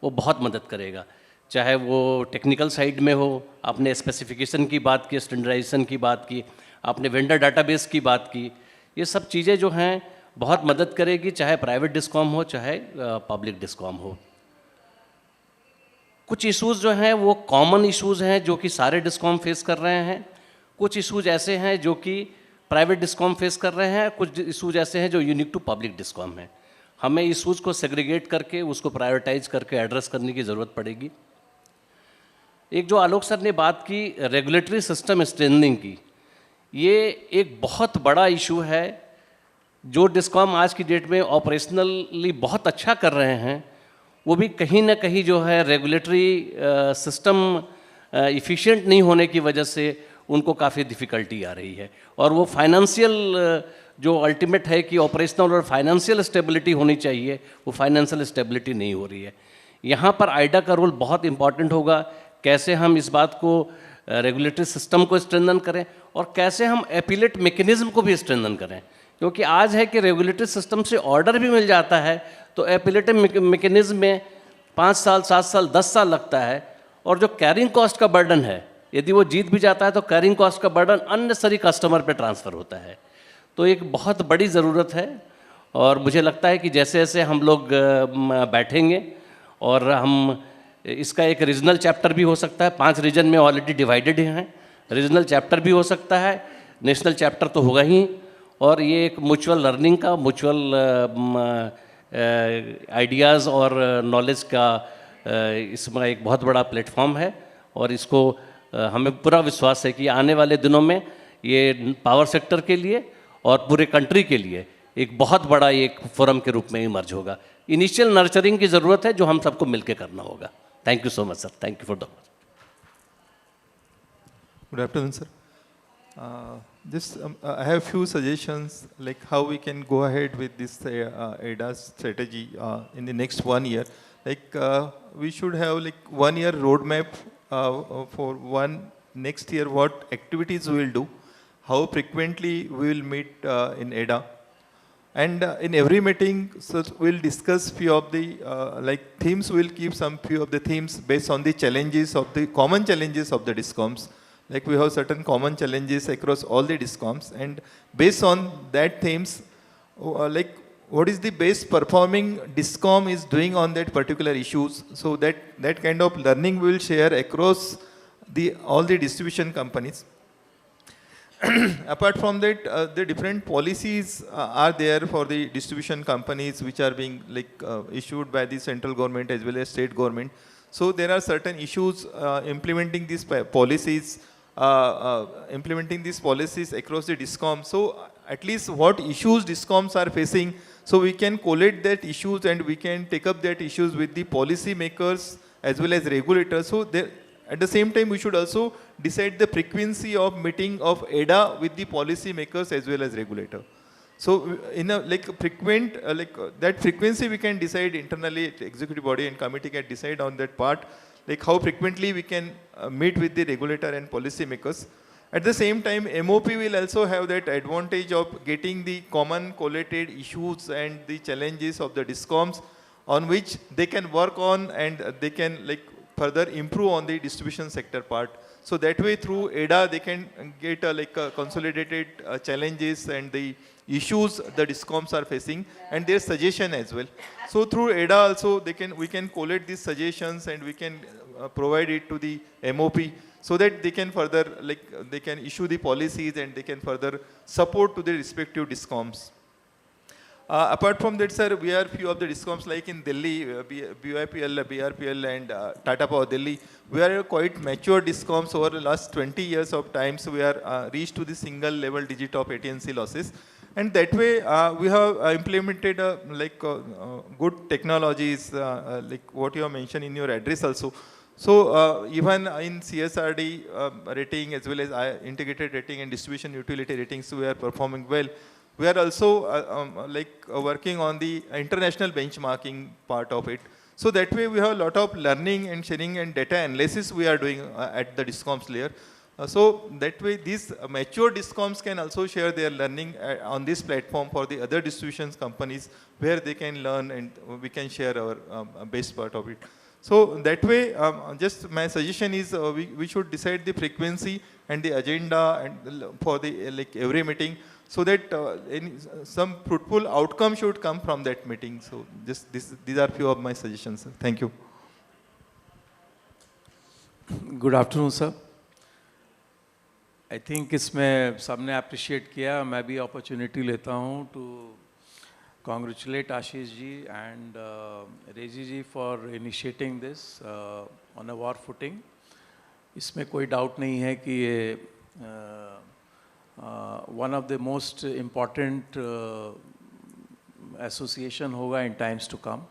Speaker 7: वो बहुत मदद करेगा. चाहे वो टेक्निकल साइड में हो, आपने स्पेसिफिकेशन की बात की, स्टैंडर्डाइजेशन की बात की, आपने वेंडर डाटाबेस की बात की, ये सब चीज़ें जो हैं बहुत मदद करेगी, चाहे प्राइवेट डिस्कॉम हो चाहे पब्लिक डिस्कॉम हो. कुछ इश्यूज़ जो हैं वो कॉमन इश्यूज़ हैं जो कि सारे डिस्कॉम फेस कर रहे हैं. कुछ इश्यूज ऐसे हैं जो कि प्राइवेट डिस्कॉम फेस कर रहे हैं, कुछ इशूज ऐसे हैं जो यूनिक टू पब्लिक डिस्कॉम हैं. हमें इशूज़ को सेग्रीगेट करके उसको प्रायोरिटाइज करके एड्रेस करने की ज़रूरत पड़ेगी. एक जो आलोक सर ने बात की रेगुलेटरी सिस्टम स्ट्रेंथनिंग की, ये एक बहुत बड़ा इशू है. जो डिस्कॉम आज की डेट में ऑपरेशनली बहुत अच्छा कर रहे हैं वो भी कहीं ना कहीं जो है रेगुलेटरी सिस्टम इफ़िशिएंट नहीं होने की वजह से उनको काफ़ी डिफ़िकल्टी आ रही है. और वो फाइनेंशियल जो अल्टीमेट है कि ऑपरेशनल और फाइनेंशियल स्टेबिलिटी होनी चाहिए, वो फाइनेंशियल स्टेबिलिटी नहीं हो रही है. यहाँ पर AIDA का रोल बहुत इंपॉर्टेंट होगा. कैसे हम इस बात को रेगुलेटरी सिस्टम को स्ट्रेंथन करें और कैसे हम एपीलेट मैकेनिज्म को भी स्ट्रेंथन करें. क्योंकि आज है कि रेगुलेटरी सिस्टम से ऑर्डर भी मिल जाता है तो एपीलेट मैकेनिज्म में 5 साल 7 साल 10 साल लगता है और जो कैरिंग कॉस्ट का बर्डन है, यदि वो जीत भी जाता है तो कैरिंग कॉस्ट का बर्डन अननेसेसरी कस्टमर पे ट्रांसफ़र होता है. तो एक बहुत बड़ी ज़रूरत है और मुझे लगता है कि जैसे जैसे हम लोग बैठेंगे और हम इसका एक रीजनल चैप्टर भी हो सकता है. 5 रीजन में ऑलरेडी डिवाइडेड हैं. रीजनल चैप्टर भी हो सकता है, नेशनल चैप्टर तो होगा ही. और ये एक म्यूचुअल लर्निंग का, म्यूचुअल आइडियाज़ और नॉलेज का इसमें एक बहुत बड़ा प्लेटफॉर्म है. और इसको हमें पूरा विश्वास है कि आने वाले दिनों में ये पावर सेक्टर के लिए और पूरे कंट्री के लिए एक बहुत बड़ा एक फोरम के रूप में इमर्ज होगा. इनिशियल नर्चरिंग की ज़रूरत है जो हम सबको मिलकर करना होगा. Thank you so much, sir. Thank you for the.
Speaker 8: Good afternoon, sir. I have few suggestions like how we can go ahead with this AIDA strategy in the next 1 year. Like we should have like 1 year roadmap for next year, what activities we will do, how frequently we will meet in AIDA. And in every meeting, so we'll discuss few of the like themes. We'll keep some few of the themes based on the challenges of the common challenges of the DISCOMs. Like we have certain common challenges across all the DISCOMs, and based on that themes, like what is the best performing DISCOM is doing on that particular issues. So that kind of learning we will share across all the distribution companies. Apart from that, the different policies are there for the distribution companies which are being issued by the central government as well as state government. So there are certain issues implementing these policies across the DISCOM. So at least what issues DISCOMs are facing, so we can collate that issues and we can take up that issues with the policy makers as well as regulators. So at the same time, we should also decide the frequency of meeting of AIDA with the policy makers as well as regulator. So in a frequent, that frequency we can decide internally, executive body and committee can decide on that part, like how frequently we can meet with the regulator and policy makers. At the same time, MOP will also have that advantage of getting the common collated issues and the challenges of the DISCOMs on which they can work on, and they can further improve on the distribution sector part. So that way through AIDA they can get consolidated challenges and the issues the DISCOMs are facing and their suggestion as well. So through AIDA also we can collate these suggestions and we can provide it to the MOP so that they can further they can issue the policies and they can further support to the respective DISCOMs. Apart from that, sir, we are few of the DISCOMs like in Delhi, BYPL, BRPL and Tata Power Delhi. We are quite mature DISCOMs over the last 20 years of time. So we are reached to the single level digit of AT&C losses. And that way we have implemented good technologies like what you have mentioned in your address also. So even in CSRD rating as well as integrated rating and distribution utility ratings, we are performing well. We are also working on the international benchmarking part of it. So that way we have a lot of learning and sharing and data analysis we are doing at the DISCOMs layer. So that way these mature DISCOMs can also share their learning on this platform for the other distribution companies where they can learn and we can share our best part of it. So that way, just my suggestion is we should decide the frequency and the agenda and for the every meeting, so that some fruitful outcome should come from that meeting. So these are few of my suggestions, sir. Thank you.
Speaker 9: Good afternoon, sir. I think इसमें सबने appreciate किया, मैं भी opportunity लेता हूँ to congratulate Ashish ji and Reji ji for initiating this on a war footing. इसमें कोई doubt नहीं है कि ये one of the most important association hoga in times to come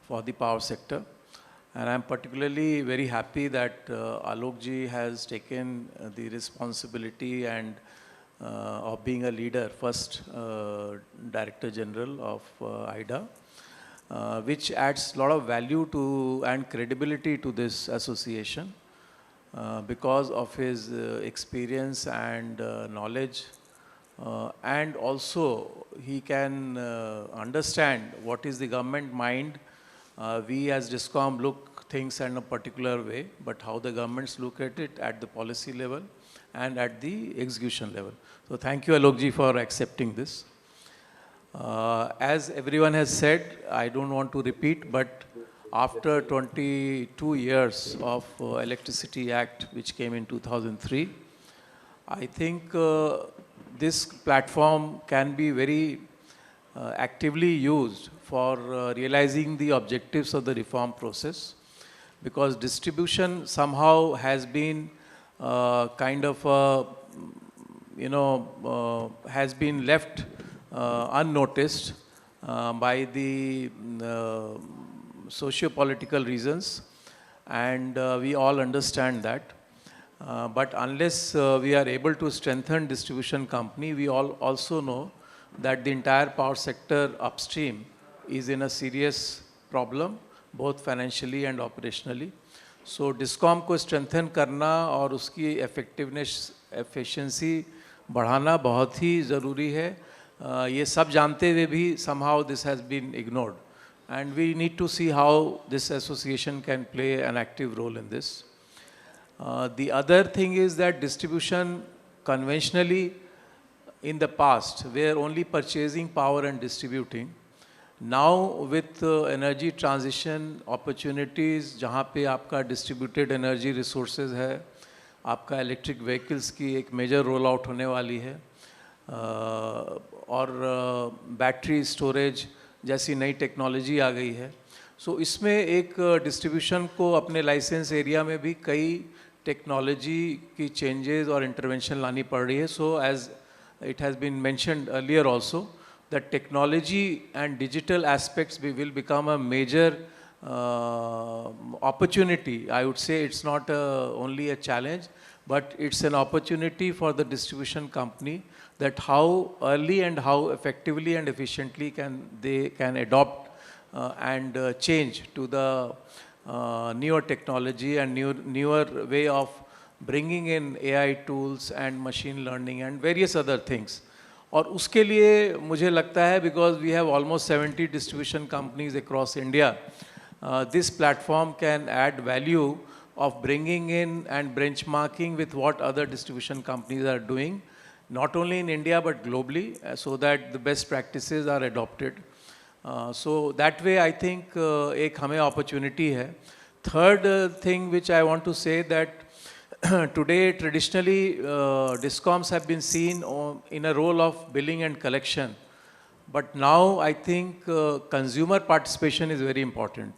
Speaker 9: for the power sector. And I'm particularly very happy that Alok ji has taken the responsibility and of being a leader, first Director General of AIDA, which adds a lot of value to and credibility to this association because of his experience and knowledge, and also he can understand what is the government mind. We as DISCOM look things in a particular way, but how the governments look at it at the policy level and at the execution level. So thank you, Alok ji, for accepting this. As everyone has said, I don't want to repeat, but after 22 years of Electricity Act, which came in 2003, I think this platform can be very actively used for realizing the objectives of the reform process, because distribution somehow has been kind of has been left unnoticed by the socio-political reasons, and we all understand that. But unless we are able to strengthen distribution company, we all also know that the entire power sector upstream is in a serious problem, both financially and operationally. So DISCOM को strengthen करना और उसकी effectiveness, efficiency बढ़ाना बहुत ही ज़रूरी है. ये सब जानते हुए भी somehow this has been ignored. And we need to see how this association can play an active role in this. The other thing is that distribution conventionally in the past were only purchasing power and distributing. Now with energy transition opportunities, जहाँ पे आपका distributed energy resources है, आपका electric vehicles की एक major rollout होने वाली है, और battery storage जैसी नई टेक्नोलॉजी आ गई है. सो इसमें एक डिस्ट्रीब्यूशन को अपने लाइसेंस एरिया में भी कई टेक्नोलॉजी की चेंजेस और इंटरवेंशन लानी पड़ रही है. So as it has been mentioned earlier also that technology and digital aspects will become a major opportunity. I would say it's not only a challenge, but it's an opportunity for the distribution company, that how early and how effectively and efficiently they can adopt and change to the newer technology and newer way of bringing in AI tools and machine learning and various other things. और उसके लिए मुझे लगता है, because we have almost 70 distribution companies across India, this platform can add value of bringing in and benchmarking with what other distribution companies are doing, not only in India but globally, so that the best practices are adopted. So that way I think एक हमें opportunity है. Third thing which I want to say, that today traditionally DISCOMs have been seen in a role of billing and collection, but now I think consumer participation is very important.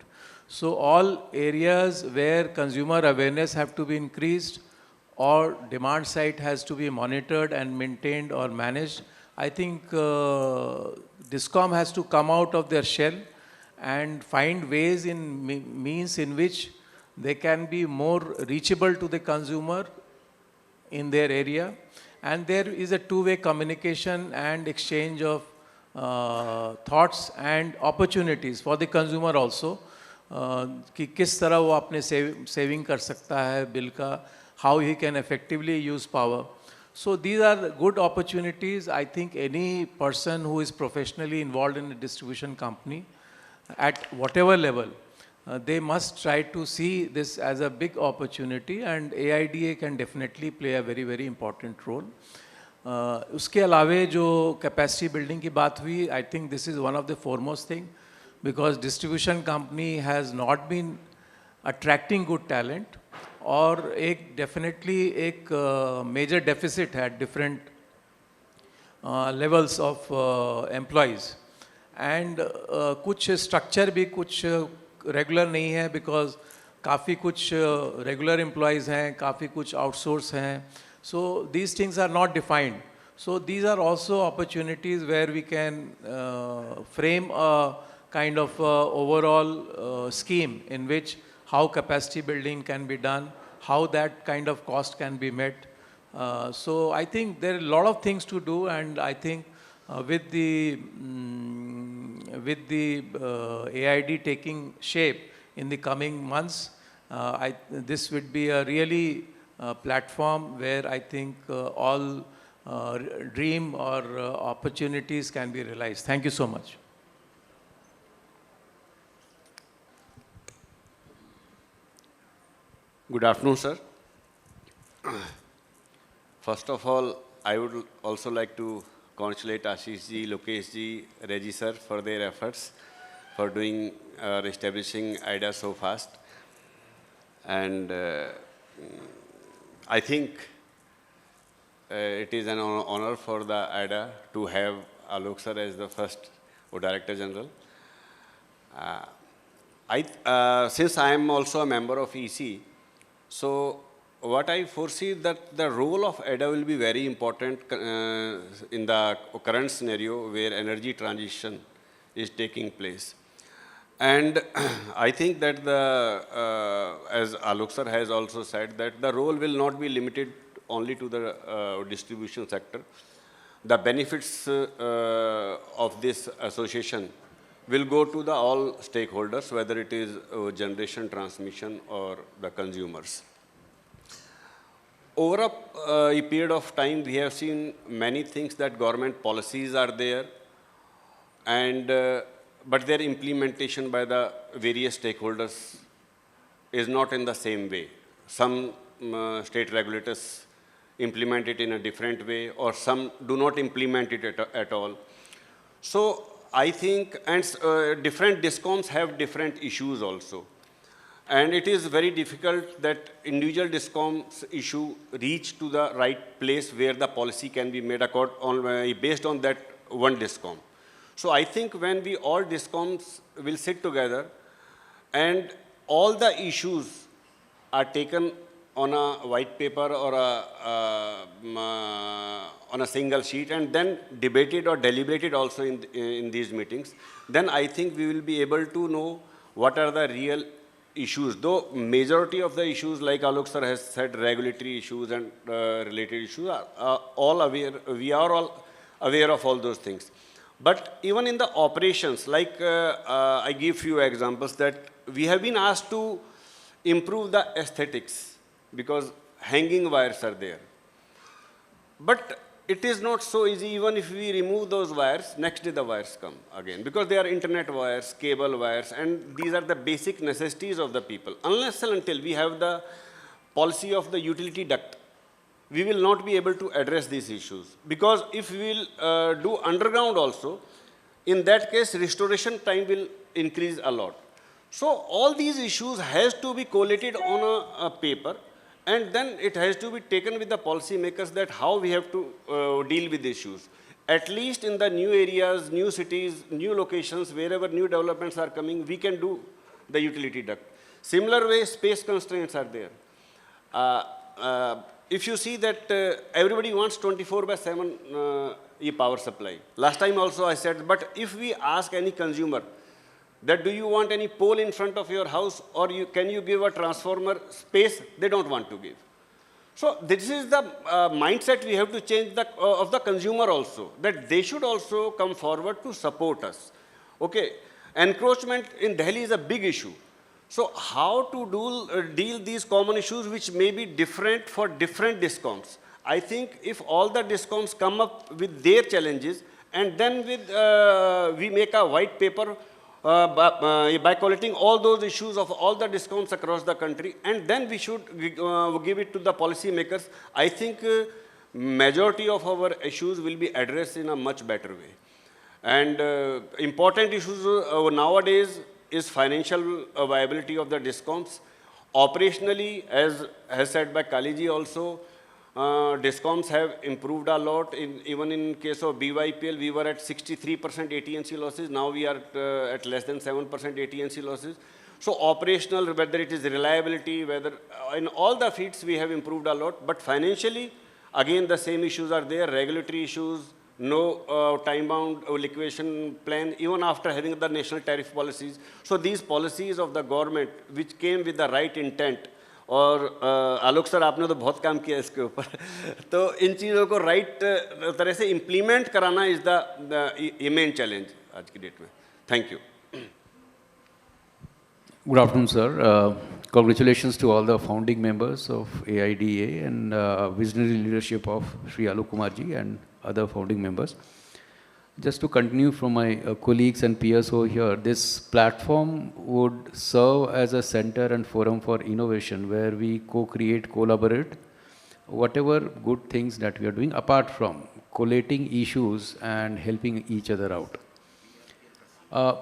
Speaker 9: So all areas where consumer awareness have to be increased or demand side has to be monitored and maintained or managed, I think DISCOM has to come out of their shell and find ways means in which they can be more reachable to the consumer in their area, and there is a two-way communication and exchange of thoughts and opportunities for the consumer also, कि किस तरह वो अपने saving कर सकता है bill का, how he can effectively use power. So these are good opportunities. I think any person who is professionally involved in a distribution company at whatever level, they must try to see this as a big opportunity, and AIDA can definitely play a very, very important role. उसके अलावे जो capacity building की बात हुई, I think this is one of the foremost thing, because distribution company has not been attracting good talent, और एक definitely एक major deficit at different levels of employees, and कुछ structure भी कुछ regular नहीं है, because काफ़ी कुछ regular employees हैं, काफ़ी कुछ outsource हैं. So these things are not defined. So these are also opportunities where we can frame a kind of overall scheme in which how capacity building can be done, how that kind of cost can be met. So I think there are a lot of things to do, and I think with the AID taking shape in the coming months, this would be a really platform where I think all dream or opportunities can be realized. Thank you so much.
Speaker 10: Good afternoon, sir. First of all, I would also like to congratulate Ashish ji, Lokesh ji, Reggie sir for their efforts for doing establishing AIDA so fast. And I think it is an honor for the AIDA to have Alok sir as the first Director General. Since I am also a member of EC, so what I foresee that the role of AIDA will be very important in the current scenario where energy transition is taking place. And I think that as Alok sir has also said, that the role will not be limited only to the distribution sector. The benefits of this association will go to the all stakeholders, whether it is generation, transmission, or the consumers. Over a period of time, we have seen many things that government policies are there, and but their implementation by the various stakeholders is not in the same way. Some state regulators implement it in a different way, or some do not implement it at all. So I think, and different DISCOMs have different issues also. And it is very difficult that individual DISCOMs issue reach to the right place where the policy can be made based on that one DISCOM. So I think when we all DISCOMs will sit together and all the issues are taken on a white paper or on a single sheet and then debated or deliberated also in these meetings, then I think we will be able to know what are the real issues. Though majority of the issues, like Alok sir has said, regulatory issues and related issues are all aware. We are all aware of all those things. But even in the operations, like I give few examples that we have been asked to improve the aesthetics because hanging wires are there. But it is not so easy. Even if we remove those wires, next day the wires come again because they are internet wires, cable wires, and these are the basic necessities of the people. Unless and until we have the policy of the utility duct, we will not be able to address these issues. Because if we will do underground also, in that case, restoration time will increase a lot. So all these issues has to be collated on a paper, and then it has to be taken with the policy makers that how we have to deal with issues. At least in the new areas, new cities, new locations, wherever new developments are coming, we can do the utility duct. Similar way, space constraints are there. If you see that everybody wants 24/7 power supply. Last time also I said, but if we ask any consumer that do you want any pole in front of your house or can you give a transformer space, they don't want to give. So this is the mindset we have to change of the consumer also, that they should also come forward to support us. Okay, encroachment in Delhi is a big issue. So how to deal these common issues which may be different for different DISCOMs? I think if all the DISCOMs come up with their challenges and then we make a white paper by collecting all those issues of all the DISCOMs across the country, and then we should give it to the policy makers, I think majority of our issues will be addressed in a much better way. And important issues nowadays is financial viability of the DISCOMs. Operationally, as said by Kaliji also, DISCOMs have improved a lot. Even in case of BYPL, we were at 63% AT&C losses. Now we are at less than 7% AT&C losses. So operational, whether it is reliability, whether in all the feeds we have improved a lot. But financially, again, the same issues are there, regulatory issues, no time-bound liquidation plan, even after having the national tariff policies. So these policies of the government, which came with the right intent, और आलोक sir आपने तो बहुत काम किया इसके ऊपर, तो इन चीज़ों को राइट तरह से इम्प्लीमेंट कराना इज़ द मेन चैलेंज आज की डेट में. Thank you.
Speaker 19: Good afternoon, sir. Congratulations to all the founding members of AIDA and visionary leadership of Shri Alok Kumar ji and other founding members. Just to continue from my colleagues and peers over here, this platform would serve as a center and forum for innovation where we co-create, collaborate, whatever good things that we are doing apart from collating issues and helping each other out.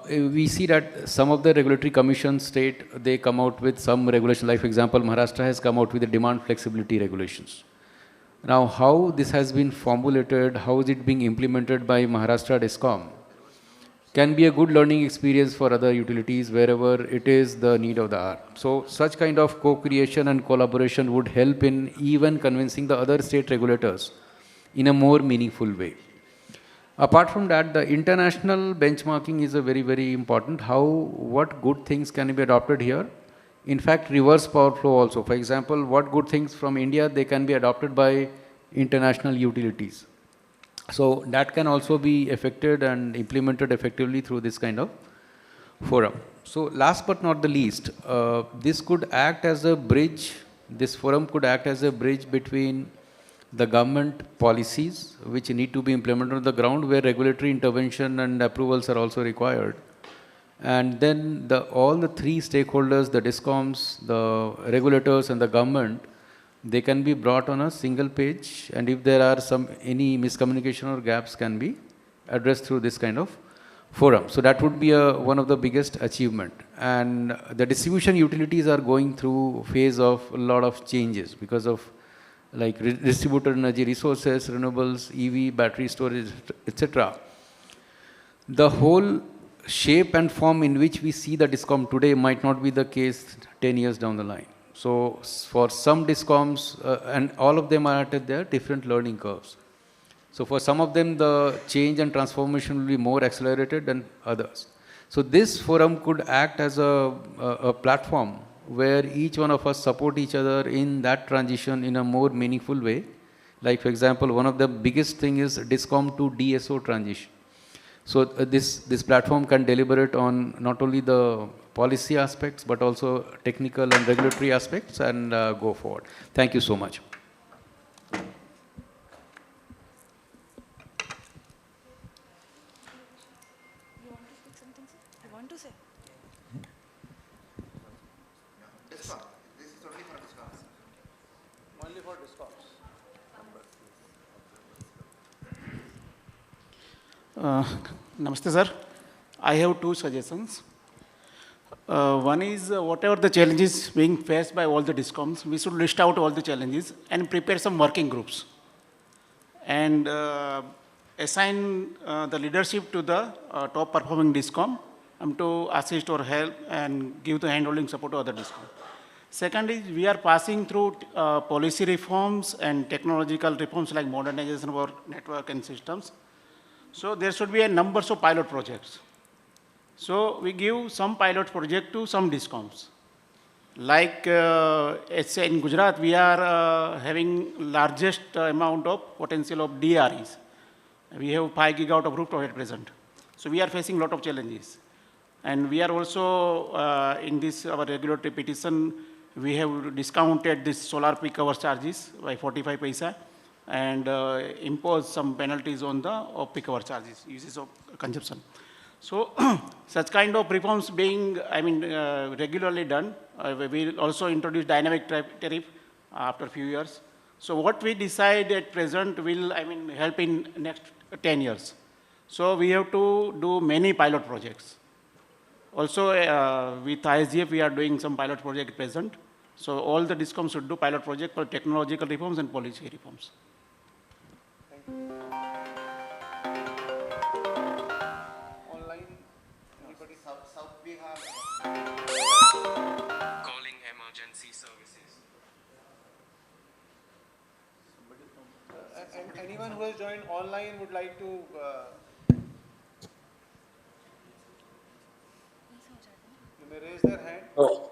Speaker 19: We see that some of the regulatory commissions state they come out with some regulation, like for example, Maharashtra has come out with the demand flexibility regulations. Now, how this has been formulated, how is it being implemented by Maharashtra DISCOM can be a good learning experience for other utilities wherever it is the need of the hour. So, such kind of co-creation and collaboration would help in even convincing the other state regulators in a more meaningful way. Apart from that, the international benchmarking is a very, very important. What good things can be adopted here? In fact, reverse power flow also. For example, what good things from India, they can be adopted by international utilities. So that can also be affected and implemented effectively through this kind of forum. So last but not the least, this could act as a bridge, this forum could act as a bridge between the government policies which need to be implemented on the ground, where regulatory intervention and approvals are also required. And then all the three stakeholders, the DISCOMs, the regulators and the government, they can be brought on a single page, and if there are any miscommunication or gaps, can be addressed through this kind of forum. So that would be one of the biggest achievement. And the distribution utilities are going through phase of a lot of changes because of like distributed energy resources, renewables, EV, battery storage, etc. The whole shape and form in which we see the DISCOM today might not be the case 10 years down the line. So for some DISCOMs, and all of them are at their different learning curves. So for some of them, the change and transformation will be more accelerated than others. So this forum could act as a platform where each one of us support each other in that transition in a more meaningful way. Like for example, one of the biggest thing is DISCOM to DSO transition. So this platform can deliberate on not only the policy aspects, but also technical and regulatory aspects, and go forward. Thank you so much.
Speaker 13: Namaste, sir. I have two suggestions. One is whatever the challenges being faced by all the DISCOMs, we should list out all the challenges and prepare some working groups. And assign the leadership to the top performing DISCOM to assist or help and give the handholding support to other DISCOM. Second is we are passing through policy reforms and technological reforms like modernization of our network and systems. So there should be a numbers of pilot projects. So we give some pilot project to some DISCOMs. Like let's say in Gujarat, we are having largest amount of potential of DREs. We have 5 gigawatt of rooftop at present. So we are facing a lot of challenges. And we are also in this our regulatory petition, we have discounted this solar peak hour charges by 45 paisa and impose some penalties on the off-peak hour charges, uses of consumption. So such kind of reforms being, regularly done. We will also introduce dynamic tariff after a few years. So what we decide at present will, help in next 10 years. So we have to do many pilot projects. Also with ISGF, we are doing some pilot project at present. So all the DISCOMs should do pilot project for technological reforms and policy reforms.
Speaker 15: Calling emergency services.
Speaker 2: Anyone who has joined online would like to you may raise their hand.
Speaker 15: Oh.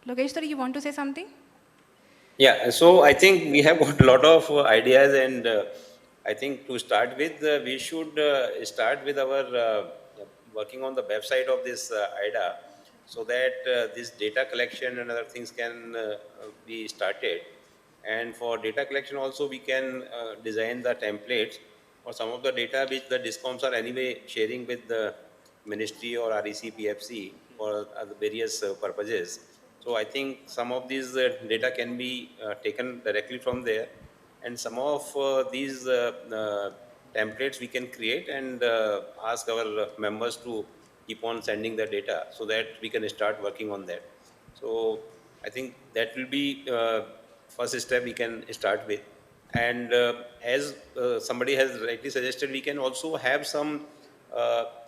Speaker 1: Lokesh sir, you want to say something?
Speaker 15: Yeah, so I think we have got a lot of ideas, and I think to start with, we should start with our working on the website of this AIDA, so that this data collection and other things can be started. And for data collection also, we can design the templates for some of the data which the DISCOMs are anyway sharing with the Ministry or REC, PFC for various purposes. So I think some of these data can be taken directly from there, and some of these templates we can create and ask our members to keep on sending the data so that we can start working on that. So I think that will be first step we can start with. And as somebody has rightly suggested, we can also have some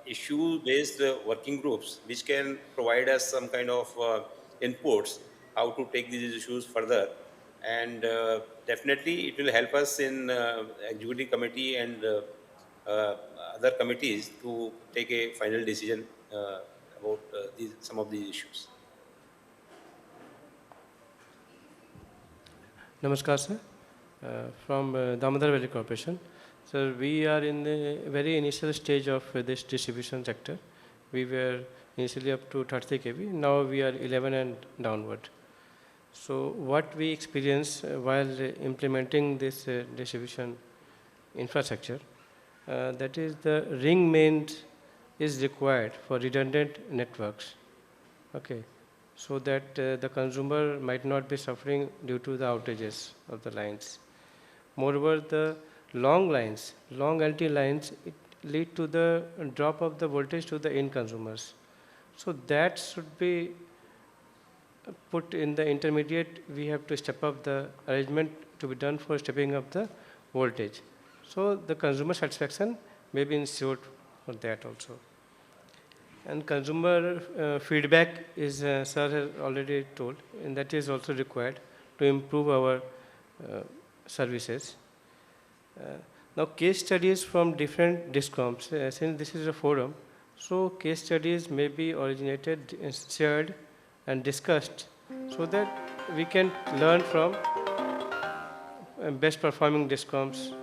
Speaker 15: issue-based working groups which can provide us some kind of inputs how to take these issues further. And definitely it will help us in executive committee and other committees to take a final decision about some of these issues.
Speaker 12: Namaskar, sir. From Damodar Valley Corporation. Sir, we are in the very initial stage of this distribution sector. We were initially up to 30 kV. Now we are 11 and downward. So what we experience while implementing this distribution infrastructure, that is the ring mains is required for redundant networks. Okay, so that the consumer might not be suffering due to the outages of the lines. Moreover, the long lines, long LT lines, it lead to the drop of the voltage to the end consumers. So that should be put in the intermediate. We have to step up the arrangement to be done for stepping up the voltage. So the consumer satisfaction may be ensured for that also. And consumer feedback is, sir has already told, and that is also required to improve our services. Now case studies from different DISCOMs, since this is a forum, so case studies may be originated, shared and discussed so that we can learn from best performing DISCOMs,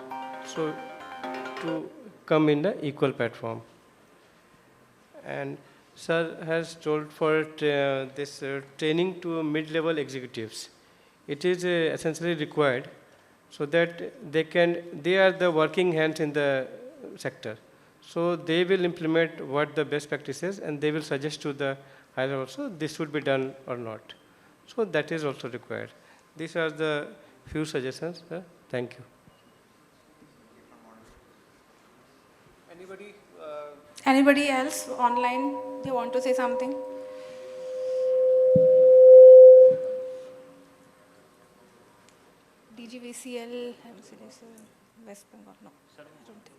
Speaker 12: so to come in the equal platform. And sir has told for this training to mid-level executives. It is essentially required so that they are the working hands in the sector. So they will implement what the best practices and they will suggest to the higher also this should be done or not. So that is also required. These are the few suggestions. Thank you.
Speaker 1: Anybody else online, they want to say something? DGVCL, West Bengal, no. I don't think.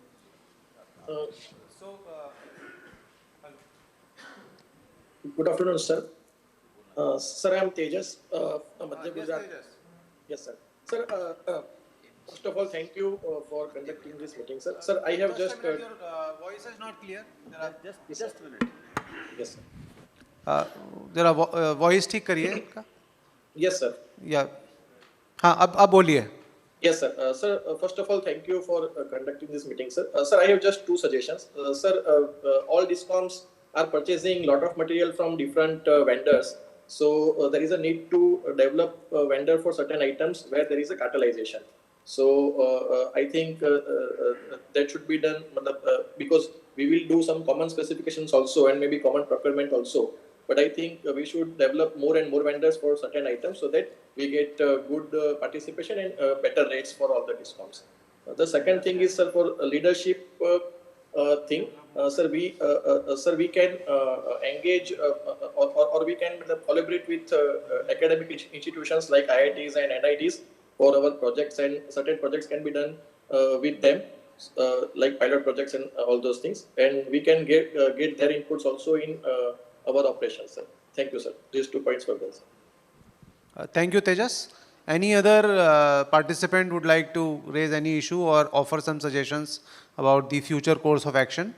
Speaker 20: Good afternoon, sir. Sir, I am Tejas from Madhya Gujarat. Yes, sir. Sir, first of all, thank you for conducting this meeting, sir. Sir, I have just...
Speaker 2: your voice is not clear.
Speaker 20: Just a minute. Yes, sir.
Speaker 2: जरा voice ठीक करिए इनका.
Speaker 20: Yes, sir.
Speaker 2: Yeah. हाँ अब बोलिए.
Speaker 20: Yes, sir. Sir, first of all, thank you for conducting this meeting, sir. Sir, I have just two suggestions. Sir, all DISCOMs are purchasing lot of material from different vendors. So there is a need to develop a vendor for certain items where there is a cartelization. So I think that should be done because we will do some common specifications also and maybe common procurement also. But I think we should develop more and more vendors for certain items so that we get good participation and better rates for all the DISCOMs. The second thing is, sir, for leadership thing, sir, we can engage or we can collaborate with academic institutions like IITs and NITs for our projects, and certain projects can be done with them, like pilot projects and all those things, and we can get their inputs also in our operations, sir. Thank you, sir. These 2 points for this.
Speaker 2: Thank you, Tejas. Any other participant would like to raise any issue or offer some suggestions about the future course of action?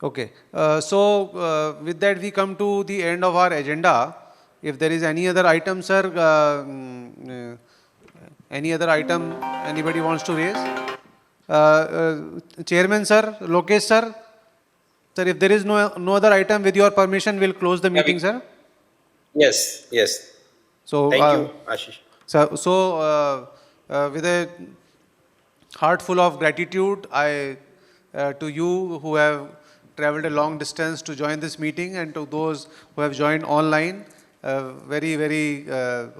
Speaker 2: Okay. With that, we come to the end of our agenda. If there is any other item, sir, any other item anybody wants to raise? Chairman, sir, Lokesh, sir. Sir, if there is no other item, with your permission, we'll close the meeting, sir.
Speaker 15: Yes, yes.
Speaker 2: So,
Speaker 15: thank you, Ashish.
Speaker 2: With a heart full of gratitude, to you who have traveled a long distance to join this meeting, and to those who have joined online, very, very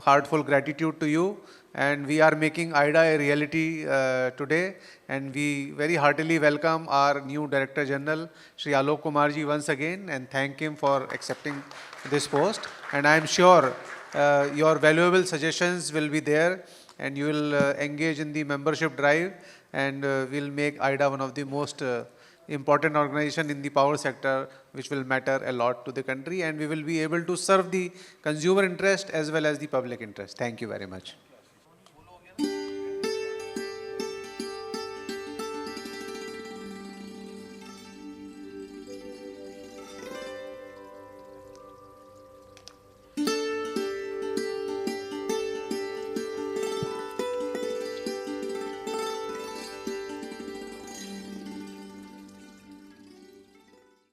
Speaker 2: heartful gratitude to you. And we are making AIDA a reality today, and we very heartily welcome our new Director General, Shri Alok Kumar ji, once again, and thank him for accepting this post. And I am sure your valuable suggestions will be there, and you will engage in the membership drive, and will make AIDA one of the most important organization in the power sector which will matter a lot to the country, and we will be able to serve the consumer interest as well as the public interest. Thank you very much.